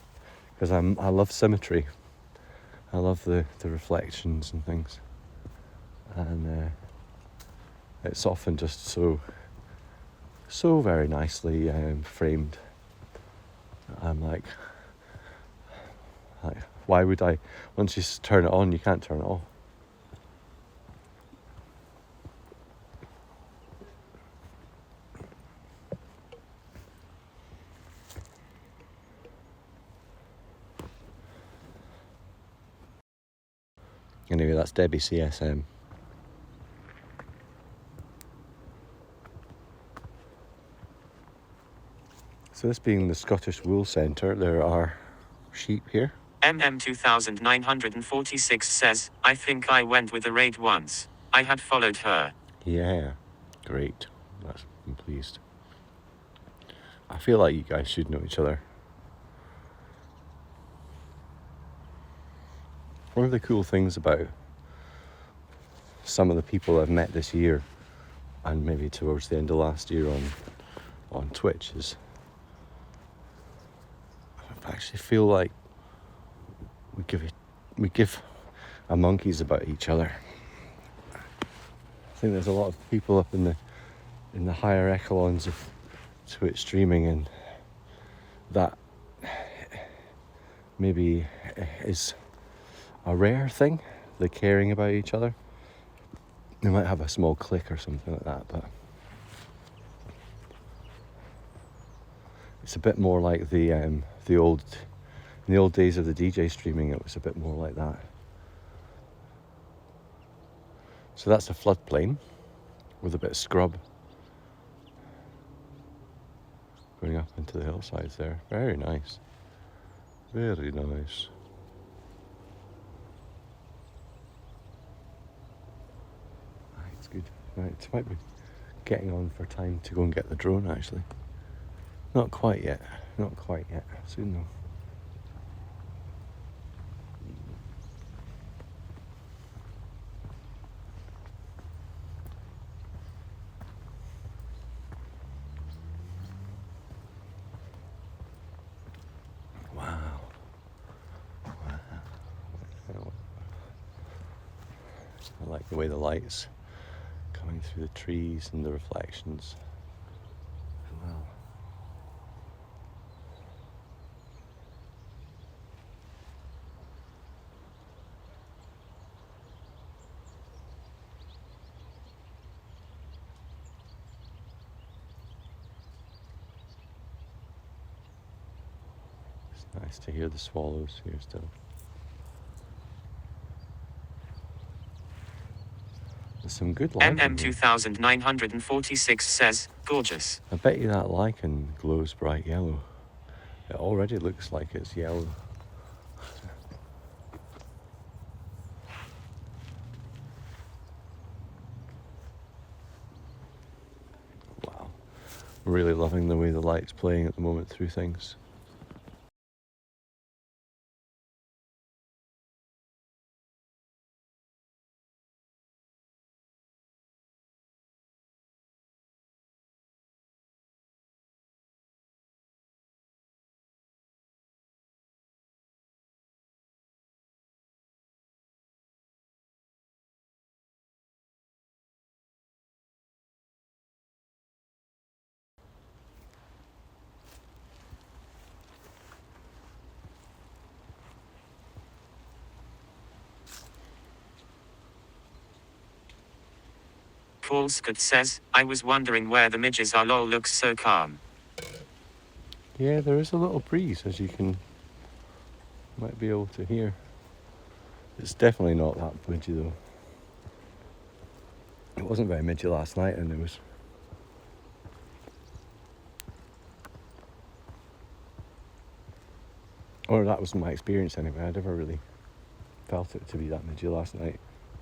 because I love symmetry. I love the reflections and things, and it's often just so very nicely framed. I'm like, why would I? Once you turn it on, you can't turn it off. Anyway, that's Debbie CSM. So this being the Scottish Wool Centre, there are sheep here. MM2946 says, I think I went with a raid once. I had followed her. Yeah, great. I'm pleased. I feel like you guys should know each other. One of the cool things about some of the people I've met this year, and maybe towards the end of last year on Twitch, is I actually feel like we give a monkeys about each other. I think there's a lot of people up in the higher echelons of Twitch streaming, and that maybe is a rare thing, the caring about each other. They might have a small clique or something like that, but it's a bit more like in the old days of the DJ streaming. It was a bit more like that. So that's a floodplain with a bit of scrub going up into the hillsides there. Very nice. Very nice. It's good. Right, it might be getting on for time to go and get the drone actually. Not quite yet. Soon though. I like the way the lights coming through the trees and the reflections as well. It's nice to hear the swallows here still. There's some good lichen here. 2946 says, gorgeous. I bet you that lichen glows bright yellow. It already looks like it's yellow. Wow. Really loving the way the light's playing at the moment through things. Paulscott says, I was wondering where the midges are. Lol, looks so calm. Yeah, there is a little breeze, as you might be able to hear. It's definitely not that midgy though. It wasn't very midgy last night, and it was. Or that was my experience anyway. I never really felt it to be that midgy last night.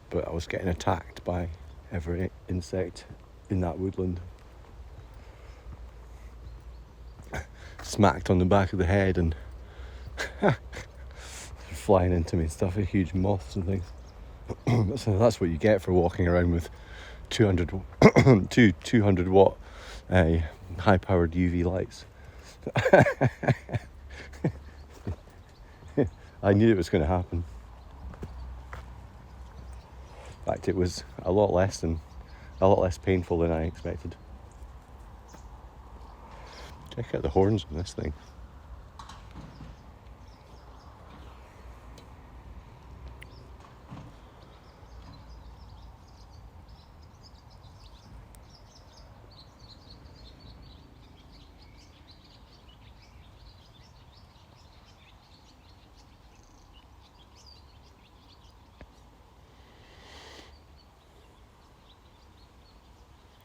But I was getting attacked by every insect in that woodland. Smacked on the back of the head and flying into me and stuff, huge moths and things. So that's what you get for walking around with 200 watt high powered UV lights. I knew it was going to happen. In fact, it was a lot less painful than I expected. Check out the horns on this thing.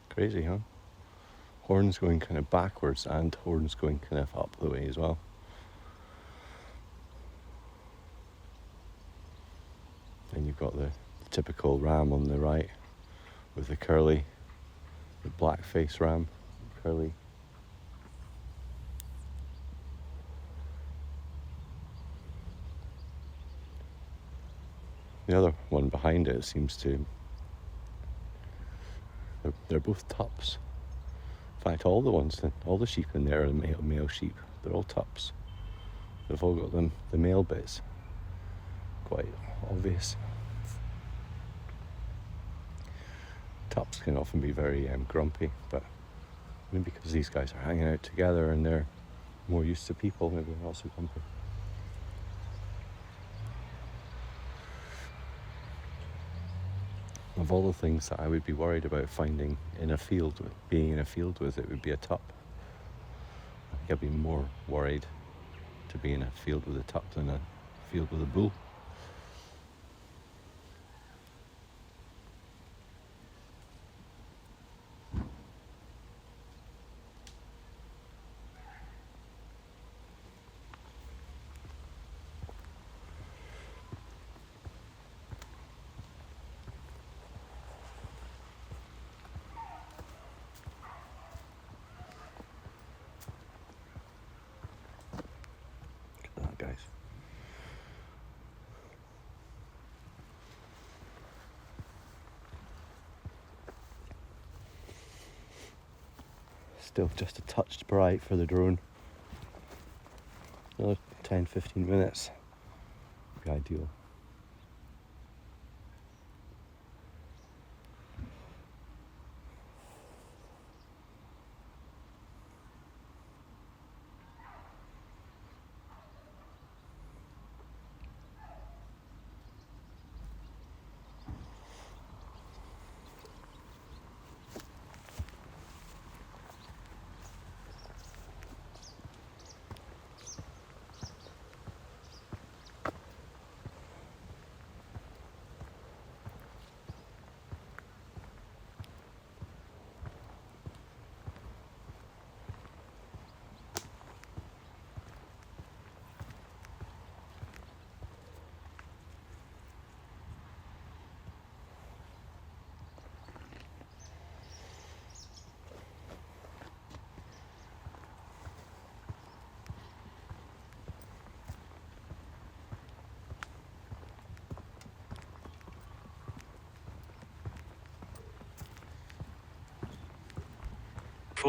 Crazy, huh? Horns going kind of backwards and horns going kind of up the way as well. And you've got the typical ram on the right with the black face ram, curly. The other one behind it seems to. They're both tups. In fact, all the sheep in there are male sheep. They're all tups. They've all got the male bits. Quite obvious. Tups can often be very grumpy, but maybe because these guys are hanging out together and they're more used to people, maybe they're not so grumpy. Of all the things that I would be worried about finding in a field, being in a field with, it would be a tup. I think I'd be more worried to be in a field with a tup than a field with a bull. Guys. Still just a touch bright for the drone. Another 10-15 minutes would be ideal.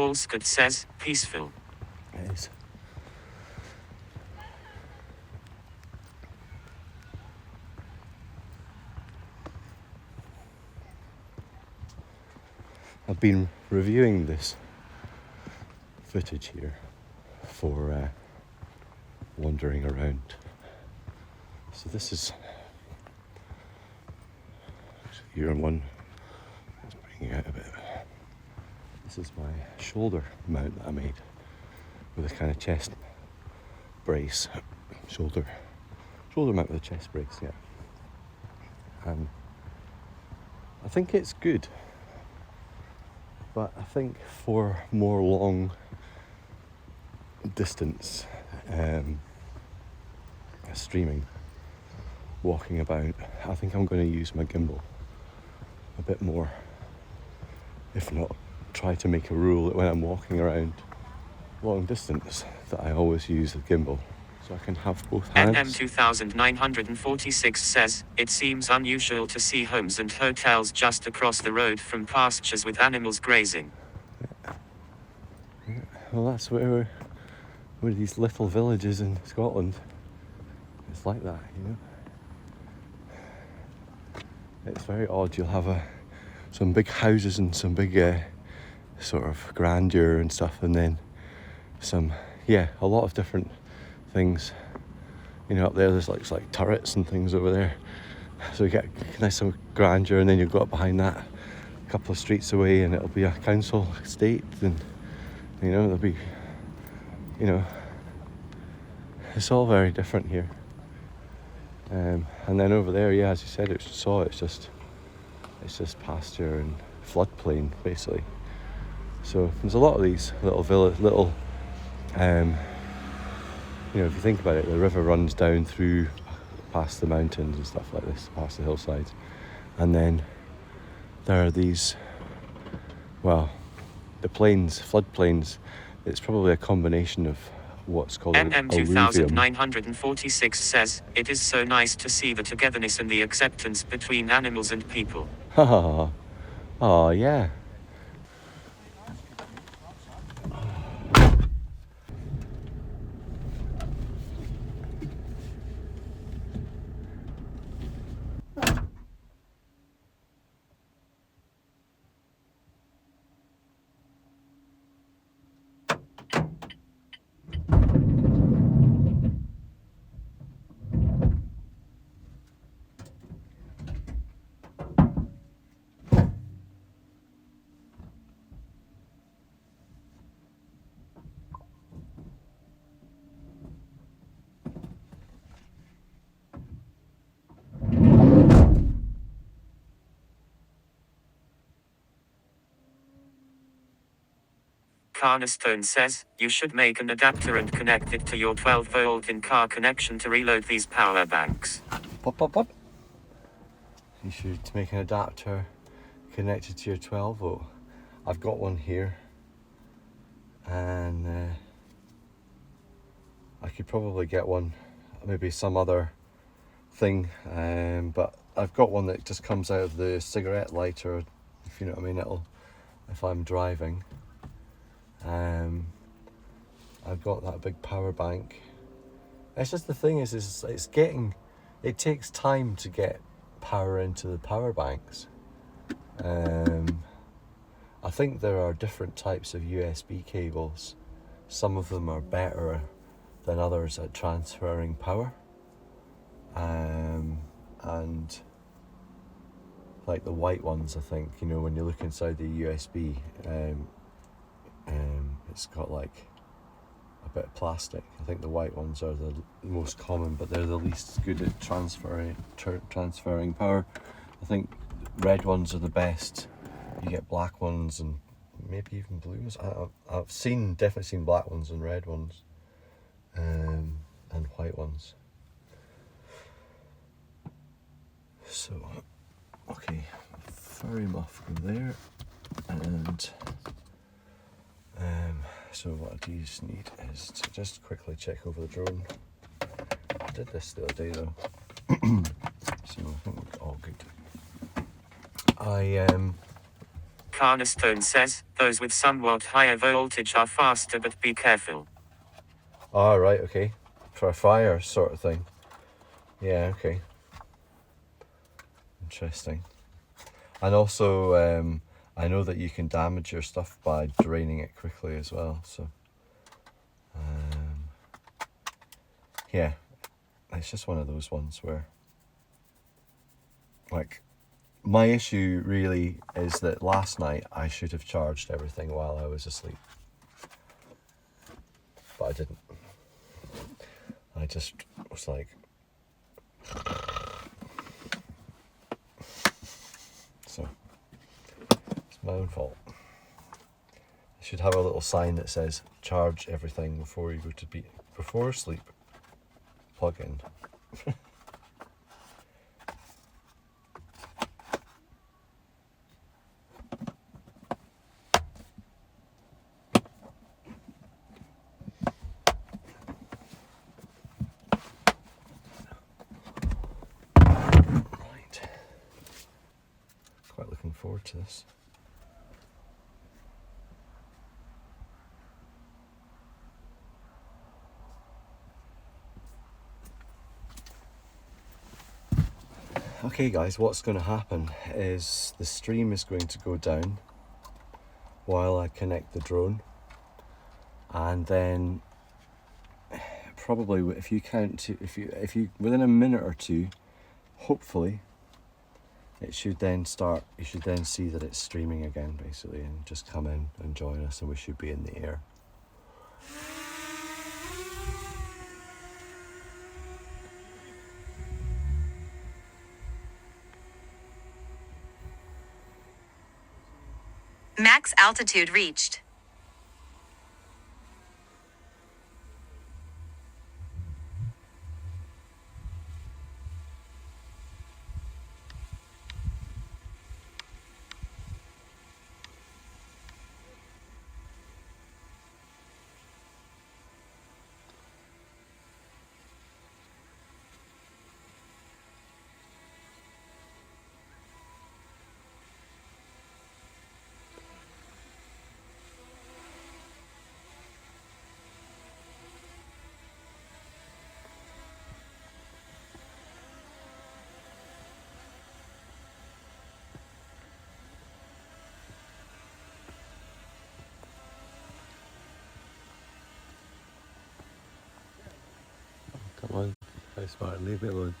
Paulscott says, peaceful. It is. I've been reviewing this footage here for wandering around. So this is year one. Let's bring it out a bit. This is my shoulder mount that I made with a kind of chest brace, shoulder mount with a chest brace, yeah. And I think it's good, but I think for more long distance streaming, walking about, I think I'm going to use my gimbal a bit more. If not, try to make a rule that when I'm walking around long distance that I always use the gimbal so I can have both hands. NM2946 says, it seems unusual to see homes and hotels just across the road from pastures with animals grazing. Yeah. Well, that's where these little villages in Scotland, it's like that, you know. It's very odd. You'll have some big houses and some big sort of grandeur and stuff, and then a lot of different things. You know, up there there's like turrets and things over there, so you get nice some grandeur, and then you go up behind that a couple of streets away and it'll be a council estate, and you know, there'll be, you know, it's all very different here. And then over there, yeah, as you said, it's just pasture and floodplain basically. So there's a lot of these little you know, if you think about it, the river runs down through past the mountains and stuff like this, past the hillsides, and then there are these, well, the plains, floodplains. It's probably a combination of what's called NM2946 says, it is so nice to see the togetherness and the acceptance between animals and people. Oh, yeah. Carnestone says, you should make an adapter and connect it to your 12-volt in-car connection to reload these power banks. What? You should make an adapter connected to your 12 volt. I've got one here, and I could probably get one, maybe some other thing, but I've got one that just comes out of the cigarette lighter, if you know what I mean. If I'm driving. I've got that big power bank. It's just the thing is it takes time to get power into the power banks. I think there are different types of USB cables. Some of them are better than others at transferring power. And like the white ones, I think, you know, when you look inside the USB, it's got like a bit of plastic. I think the white ones are the most common, but they're the least good at transferring power. I think red ones are the best. You get black ones and maybe even blue ones. I've definitely seen black ones and red ones, and white ones. So, okay, furry muff from there, and so what I just need is to just quickly check over the drone. I did this the other day though, so I think we're all good. Carnestone says, those with somewhat higher voltage are faster, but be careful. Ah, right, okay. For a fire sort of thing. Yeah, okay. Interesting. And also, I know that you can damage your stuff by draining it quickly as well, so... yeah, it's just one of those ones where... like, my issue really is that last night I should have charged everything while I was asleep. But I didn't. I just was like... so, it's my own fault. I should have a little sign that says, charge everything before you go to before sleep. Plug in. Right. Quite looking forward to this. Okay guys, what's going to happen is the stream is going to go down while I connect the drone, and then probably if you count to, if you within a minute or two, hopefully it should then start, you should then see that it's streaming again basically, and just come in and join us and we should be in the air. Max altitude reached. Come on, how smart, leave me alone.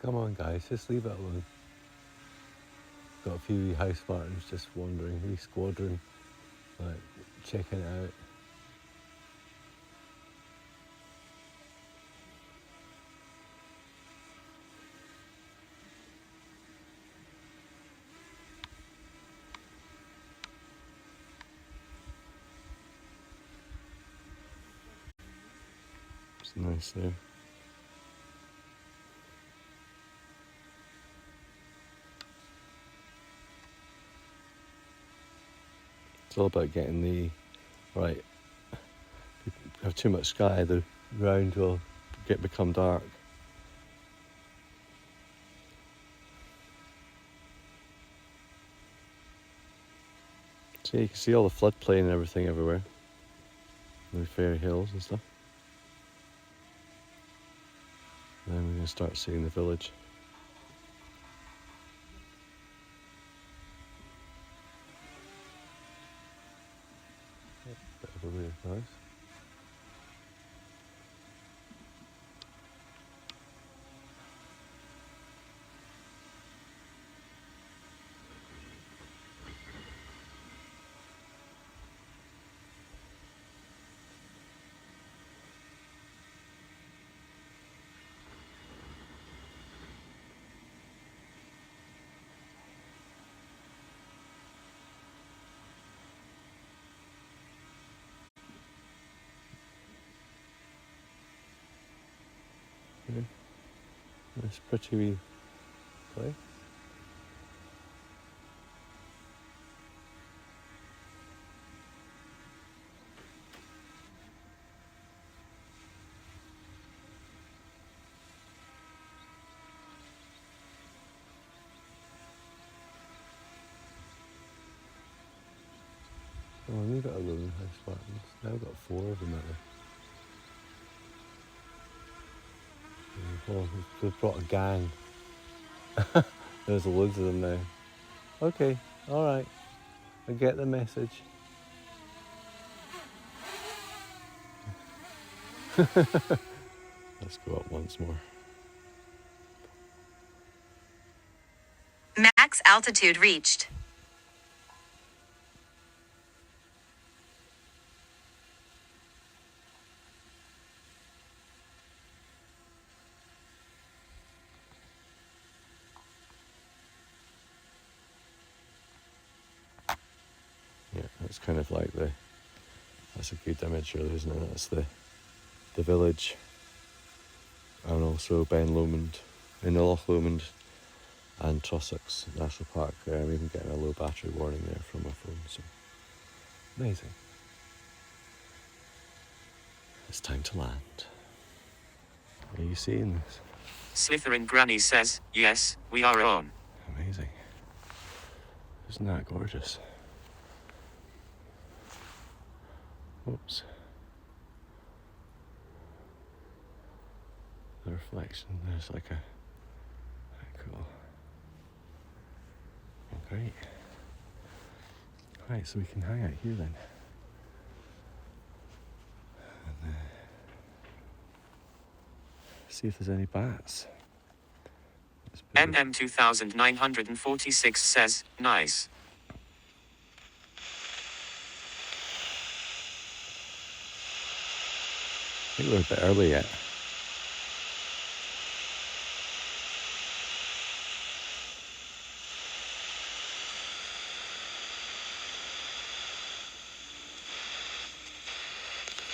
Come on guys, just leave it alone. Got a few wee house martins just wandering, wee squadron, like checking it out. It's nice there. It's all about getting the right. If you have too much sky, the ground will become dark. So you can see all the floodplain and everything everywhere. The fairy hills and stuff. Then we gonna start seeing the village. Bit of a weird noise. This pretty wee place. Oh, and we've got a lone house buttons. Now we've got 4 of them out there. Oh, we've brought a gang. There's loads of them now. Okay, alright. I get the message. Let's go up once more. Max altitude reached. Yeah, that's kind of like that's a good image really, isn't it? That's the village. And also Ben Lomond, in the Loch Lomond, and Trossachs National Park there. I'm even getting a low battery warning there from my phone, so amazing. It's time to land. Are you seeing this? Slytherin Granny says, yes, we are on. Amazing. Isn't that gorgeous? Whoops. The reflection, there's like a cool. Oh, great. Right, so we can hang out here then. And see if there's any bats. MM 2946 says, nice. I think we're a bit early yet.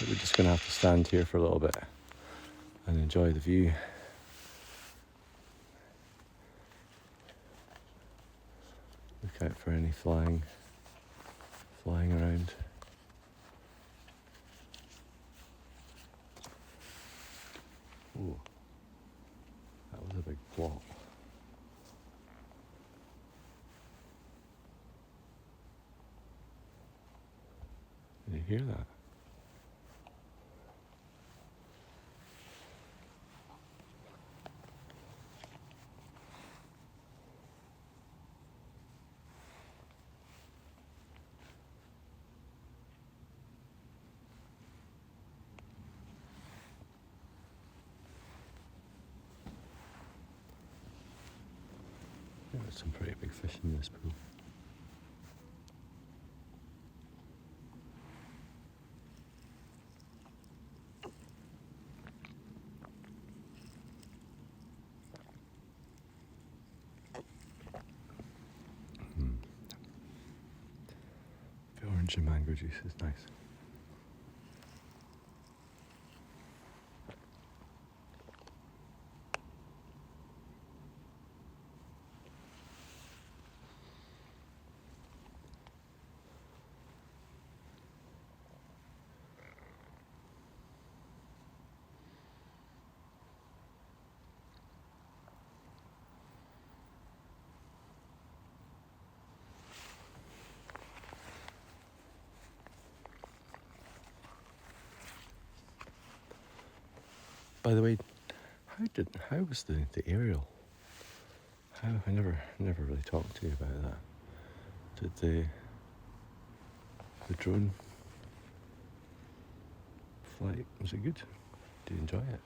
We're just going to have to stand here for a little bit and enjoy the view. Look out for any flying around. Ooh, that was a big plot. Did you hear that? There's some pretty big fish in this pool. The orange and mango juice is nice. By the way, How was the aerial? How I never really talked to you about that. Did the drone flight, was it good? Did you enjoy it?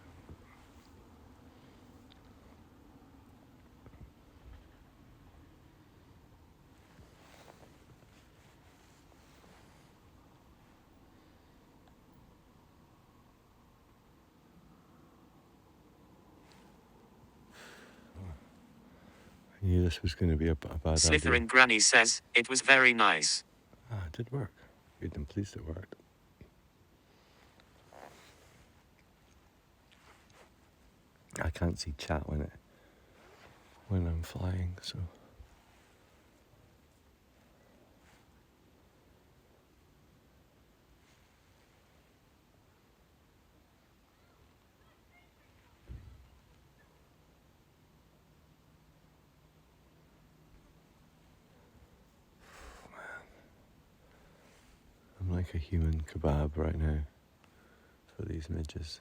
I knew this was going to be a bad idea. Slytherin Granny says, it was very nice. Ah, it did work. Good, I'm pleased it worked. I can't see chat when I'm flying, so. I'm like a human kebab right now for these midges.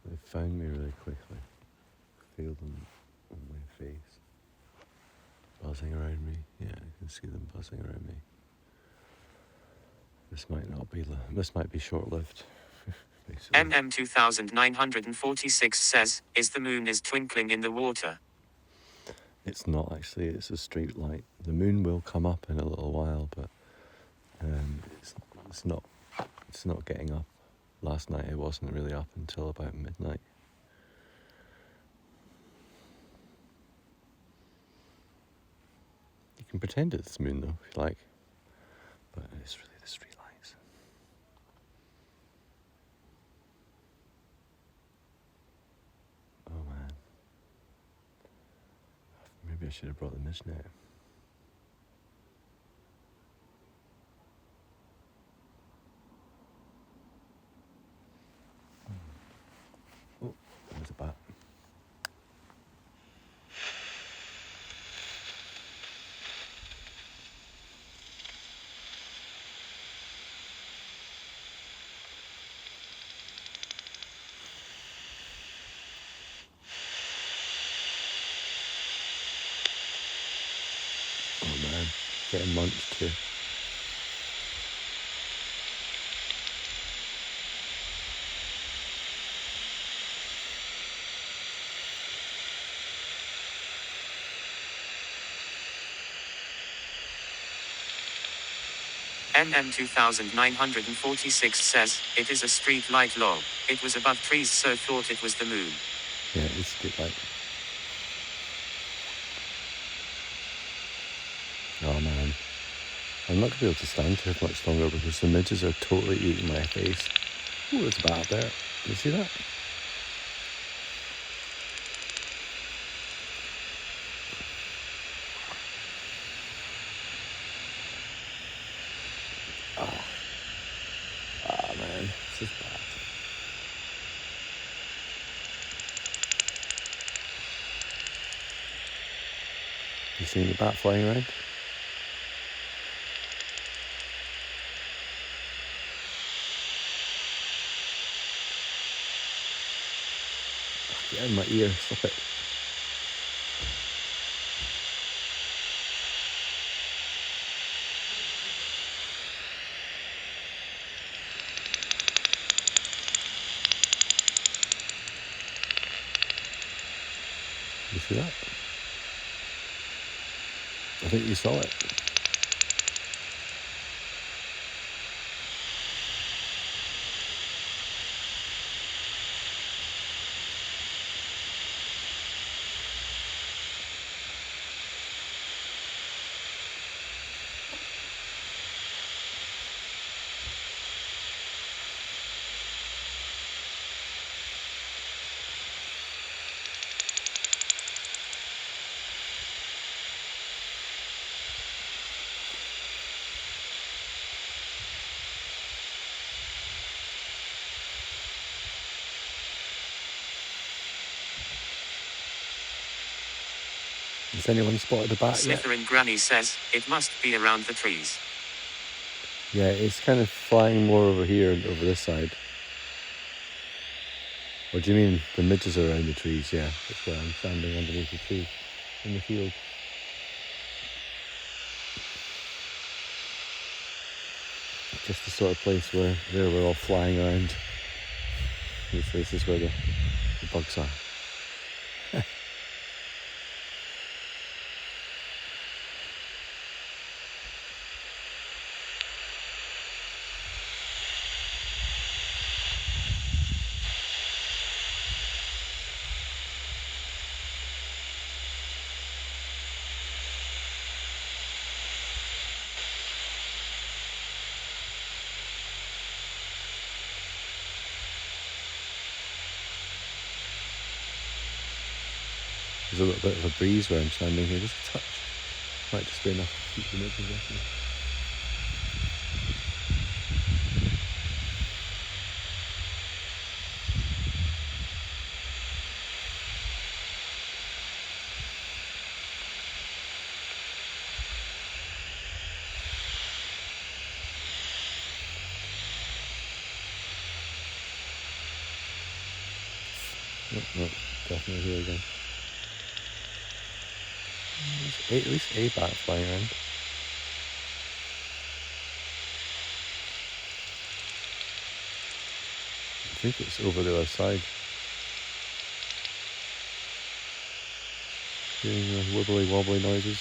They found me really quickly. Feel them on my face. Buzzing around me. Yeah, I can see them buzzing around me. This might be short-lived. MM 2946 says, the moon is twinkling in the water. It's not actually, it's a straight light. The moon will come up in a little while, but it's not getting up. Last night it wasn't really up until about midnight. You can pretend it's the moon though, if you like, but it's really the street lights. Oh man. Maybe I should have brought the mist now. Oh, there's a bat. Oh man, getting munched here. MM 2946 says, it is a street light lol. It was above trees so thought it was the moon. Yeah, it's a good light. Oh man, I'm not going to be able to stand here much longer because the midges are totally eating my face. Oh, there's a bat there. You see that? Ah man, this is bad. You seen the bat flying around? Get in my ear, stop it. You see that? I think you saw it. Has anyone spotted a bat yet? Slytherin Granny says, it must be around the trees. Yeah, it's kind of flying more over here and over this side. Or do you mean the midges around the trees? Yeah, that's where I'm standing underneath the tree in the field. Just the sort of place where we're all flying around. This is where the bugs are. There's a little bit of a breeze where I'm standing here, just a touch. Might just be enough to keep the midges off me. Nope, definitely here again. There's at least a bat flying around. I think it's over the other side. Hearing the wibbly wobbly noises.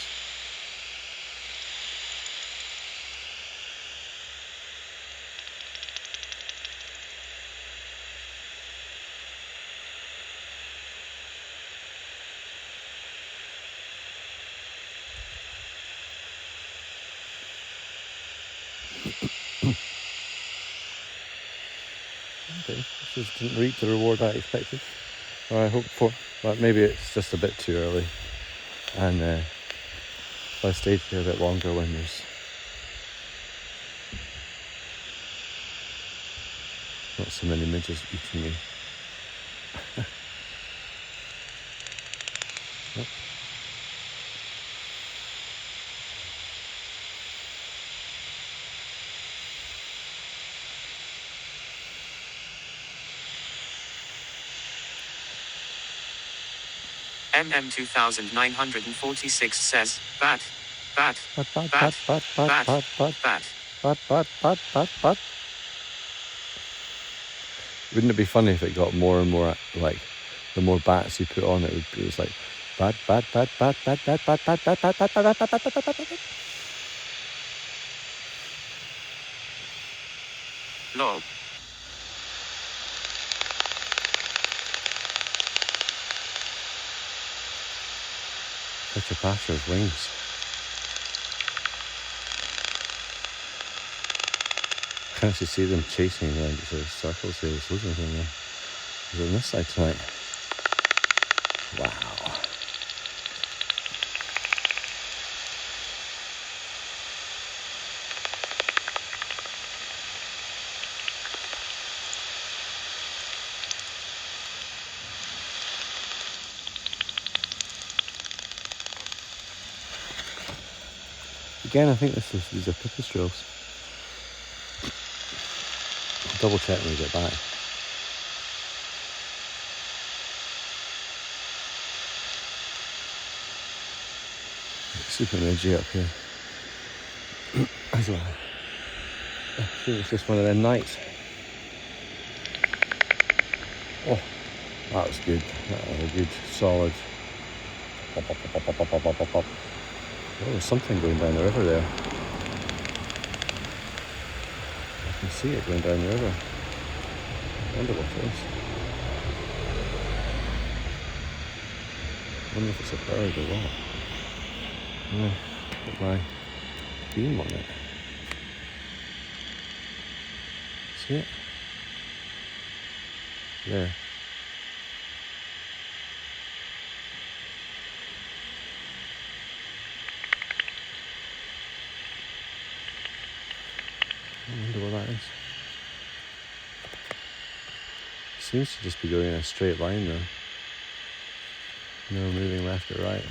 Okay, this didn't reap the reward I expected, or I hoped for, but maybe it's just a bit too early. And if I stayed here a bit longer when there's not so many midges eating me. Yep. MM 2946 says, bat, bat, Bat, bat, bat, bat, bat, bat, bat, bat. bat, bat, bat, bat, bat. Wouldn't it be funny if it got more and more, like, the more bats you put on it, it was like bat, bat, bat, bat, bat, bat, bat, bat, bat, bat, bat, bat, bat, bat, bat, bat, bat. Loch. Such a pasture of wings. I can actually see them chasing around the circles here. There's loads of them there. Is it on this side tonight? Wow. Again, I think these are pipistrelles. I'll double check when we get back. Super midgy up here as well. I think it's just one of them nights. Oh, that was good. That was a good solid pop, pop, pop, pop, pop, pop, pop, pop, pop. Oh, there's something going down the river there. I can see it going down the river. I wonder what it is. I wonder if it's a bird or what. Yeah, put my beam on it. See it? There. I wonder what that is. Seems to just be going in a straight line though. No moving left or right.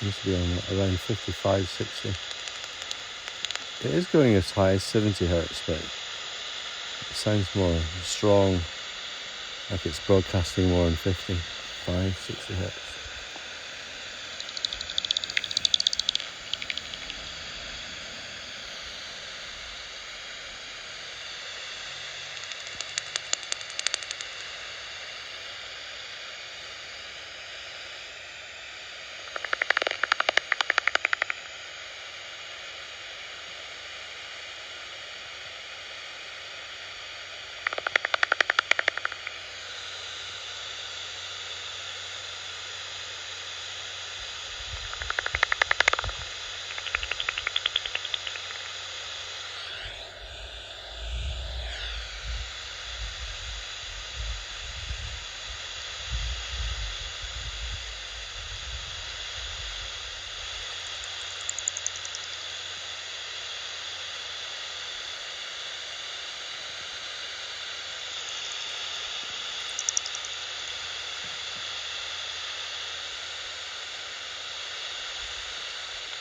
Seems to be on around 55, 60. It is going as high as 70 hertz, but it sounds more strong, like it's broadcasting more on 55, 60 hertz.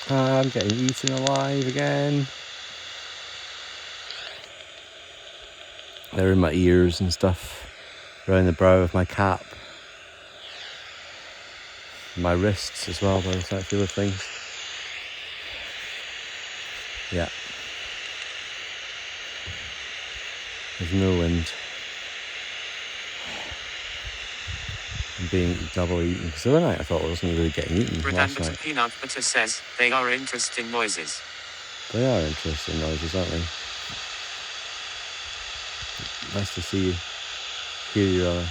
I'm getting eaten alive again. They're in my ears and stuff, around the brow of my cap, my wrists as well, by the sound of things. Yeah. There's no wind. I'm being double eaten. Because the other night I thought I wasn't really getting eaten last night. Peanut Butter says, they are interesting noises. They are interesting noises, aren't they? Nice to see you. Hear you other.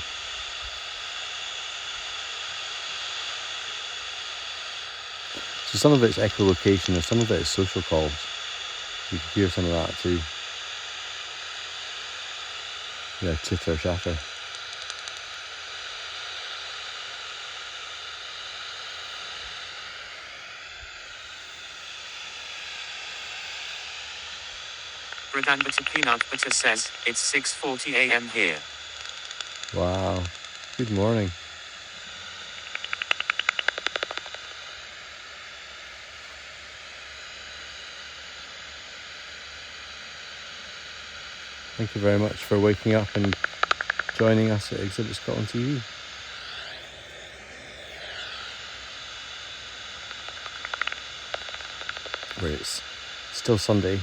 So some of it's echolocation and some of it is social calls. You can hear some of that too. Yeah, chitter chatter. Peanut Butter says, it's 6:40 a.m. here. Wow. Good morning. Thank you very much for waking up and joining us at Exhibit Scotland TV. Where it's still Sunday.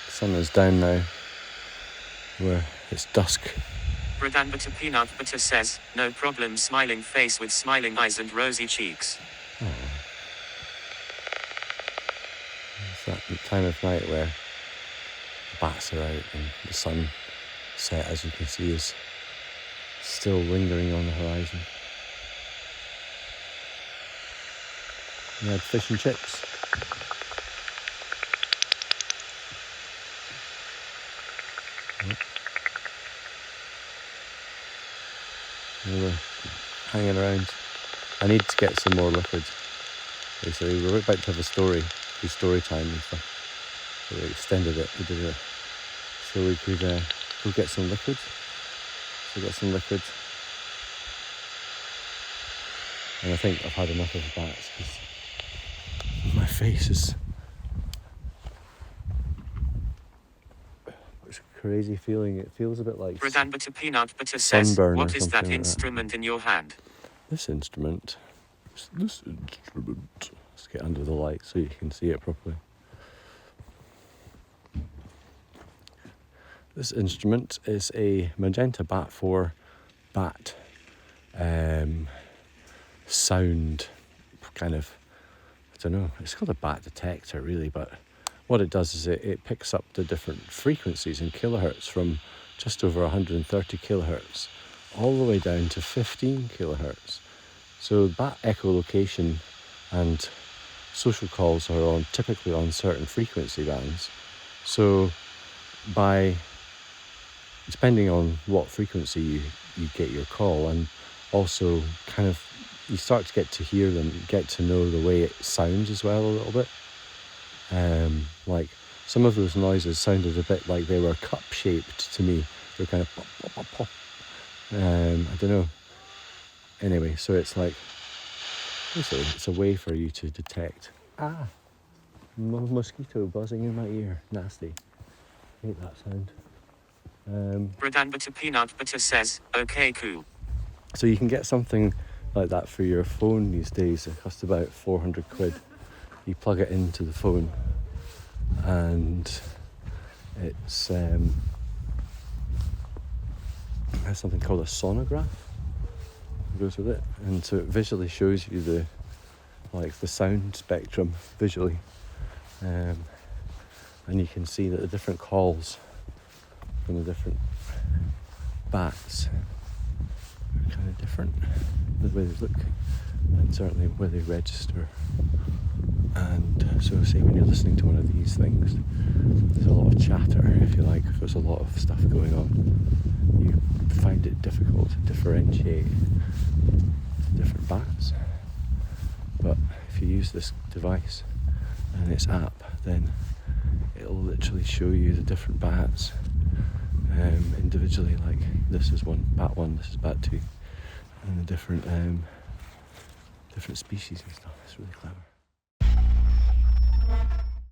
The sun is down now. Where it's dusk. Peanut Butter says, no problem, smiling face with smiling eyes and rosy cheeks. Oh. It's that time of night where the bats are out and the sun set, as you can see, is still lingering on the horizon. We had fish and chips. We were hanging around. I need to get some more liquid. Basically, we were about to have a story time and stuff. So we extended it. We did it so we could go get some liquid. So get some liquid. And I think I've had enough of the bats because my face is. Crazy feeling. It feels a bit like Peanut Butter says, sunburn. what or is that something like instrument in your hand? This instrument. Let's get under the light so you can see it properly. This instrument is a Magenta Bat 4 bat sound kind of, I don't know, it's called a bat detector really, but what it does is it picks up the different frequencies in kilohertz from just over 130 kilohertz all the way down to 15 kilohertz. So bat echolocation and social calls are typically on certain frequency bands. So depending on what frequency you get your call, and also kind of you start to get to hear them, get to know the way it sounds as well a little bit. Like some of those noises sounded a bit like they were cup shaped to me. They're kind of pop, pop, pop, pop. I don't know. Anyway, so it's like basically it's a way for you to detect mosquito buzzing in my ear. Nasty. Hate that sound. Bread butter peanut butter says, okay, cool. So you can get something like that for your phone these days. It costs about 400 quid. You plug it into the phone and it's has something called a sonograph that goes with it, and so it visually shows you the sound spectrum visually, and you can see that the different calls from the different bats are kind of different, the way they look and certainly where they register. And so say when you're listening to one of these things, there's a lot of chatter, if you like, there's a lot of stuff going on, you find it difficult to differentiate the different bats. But if you use this device and its app, then it'll literally show you the different bats individually, like this is bat one, this is bat two, and the different species and stuff. It's really clever.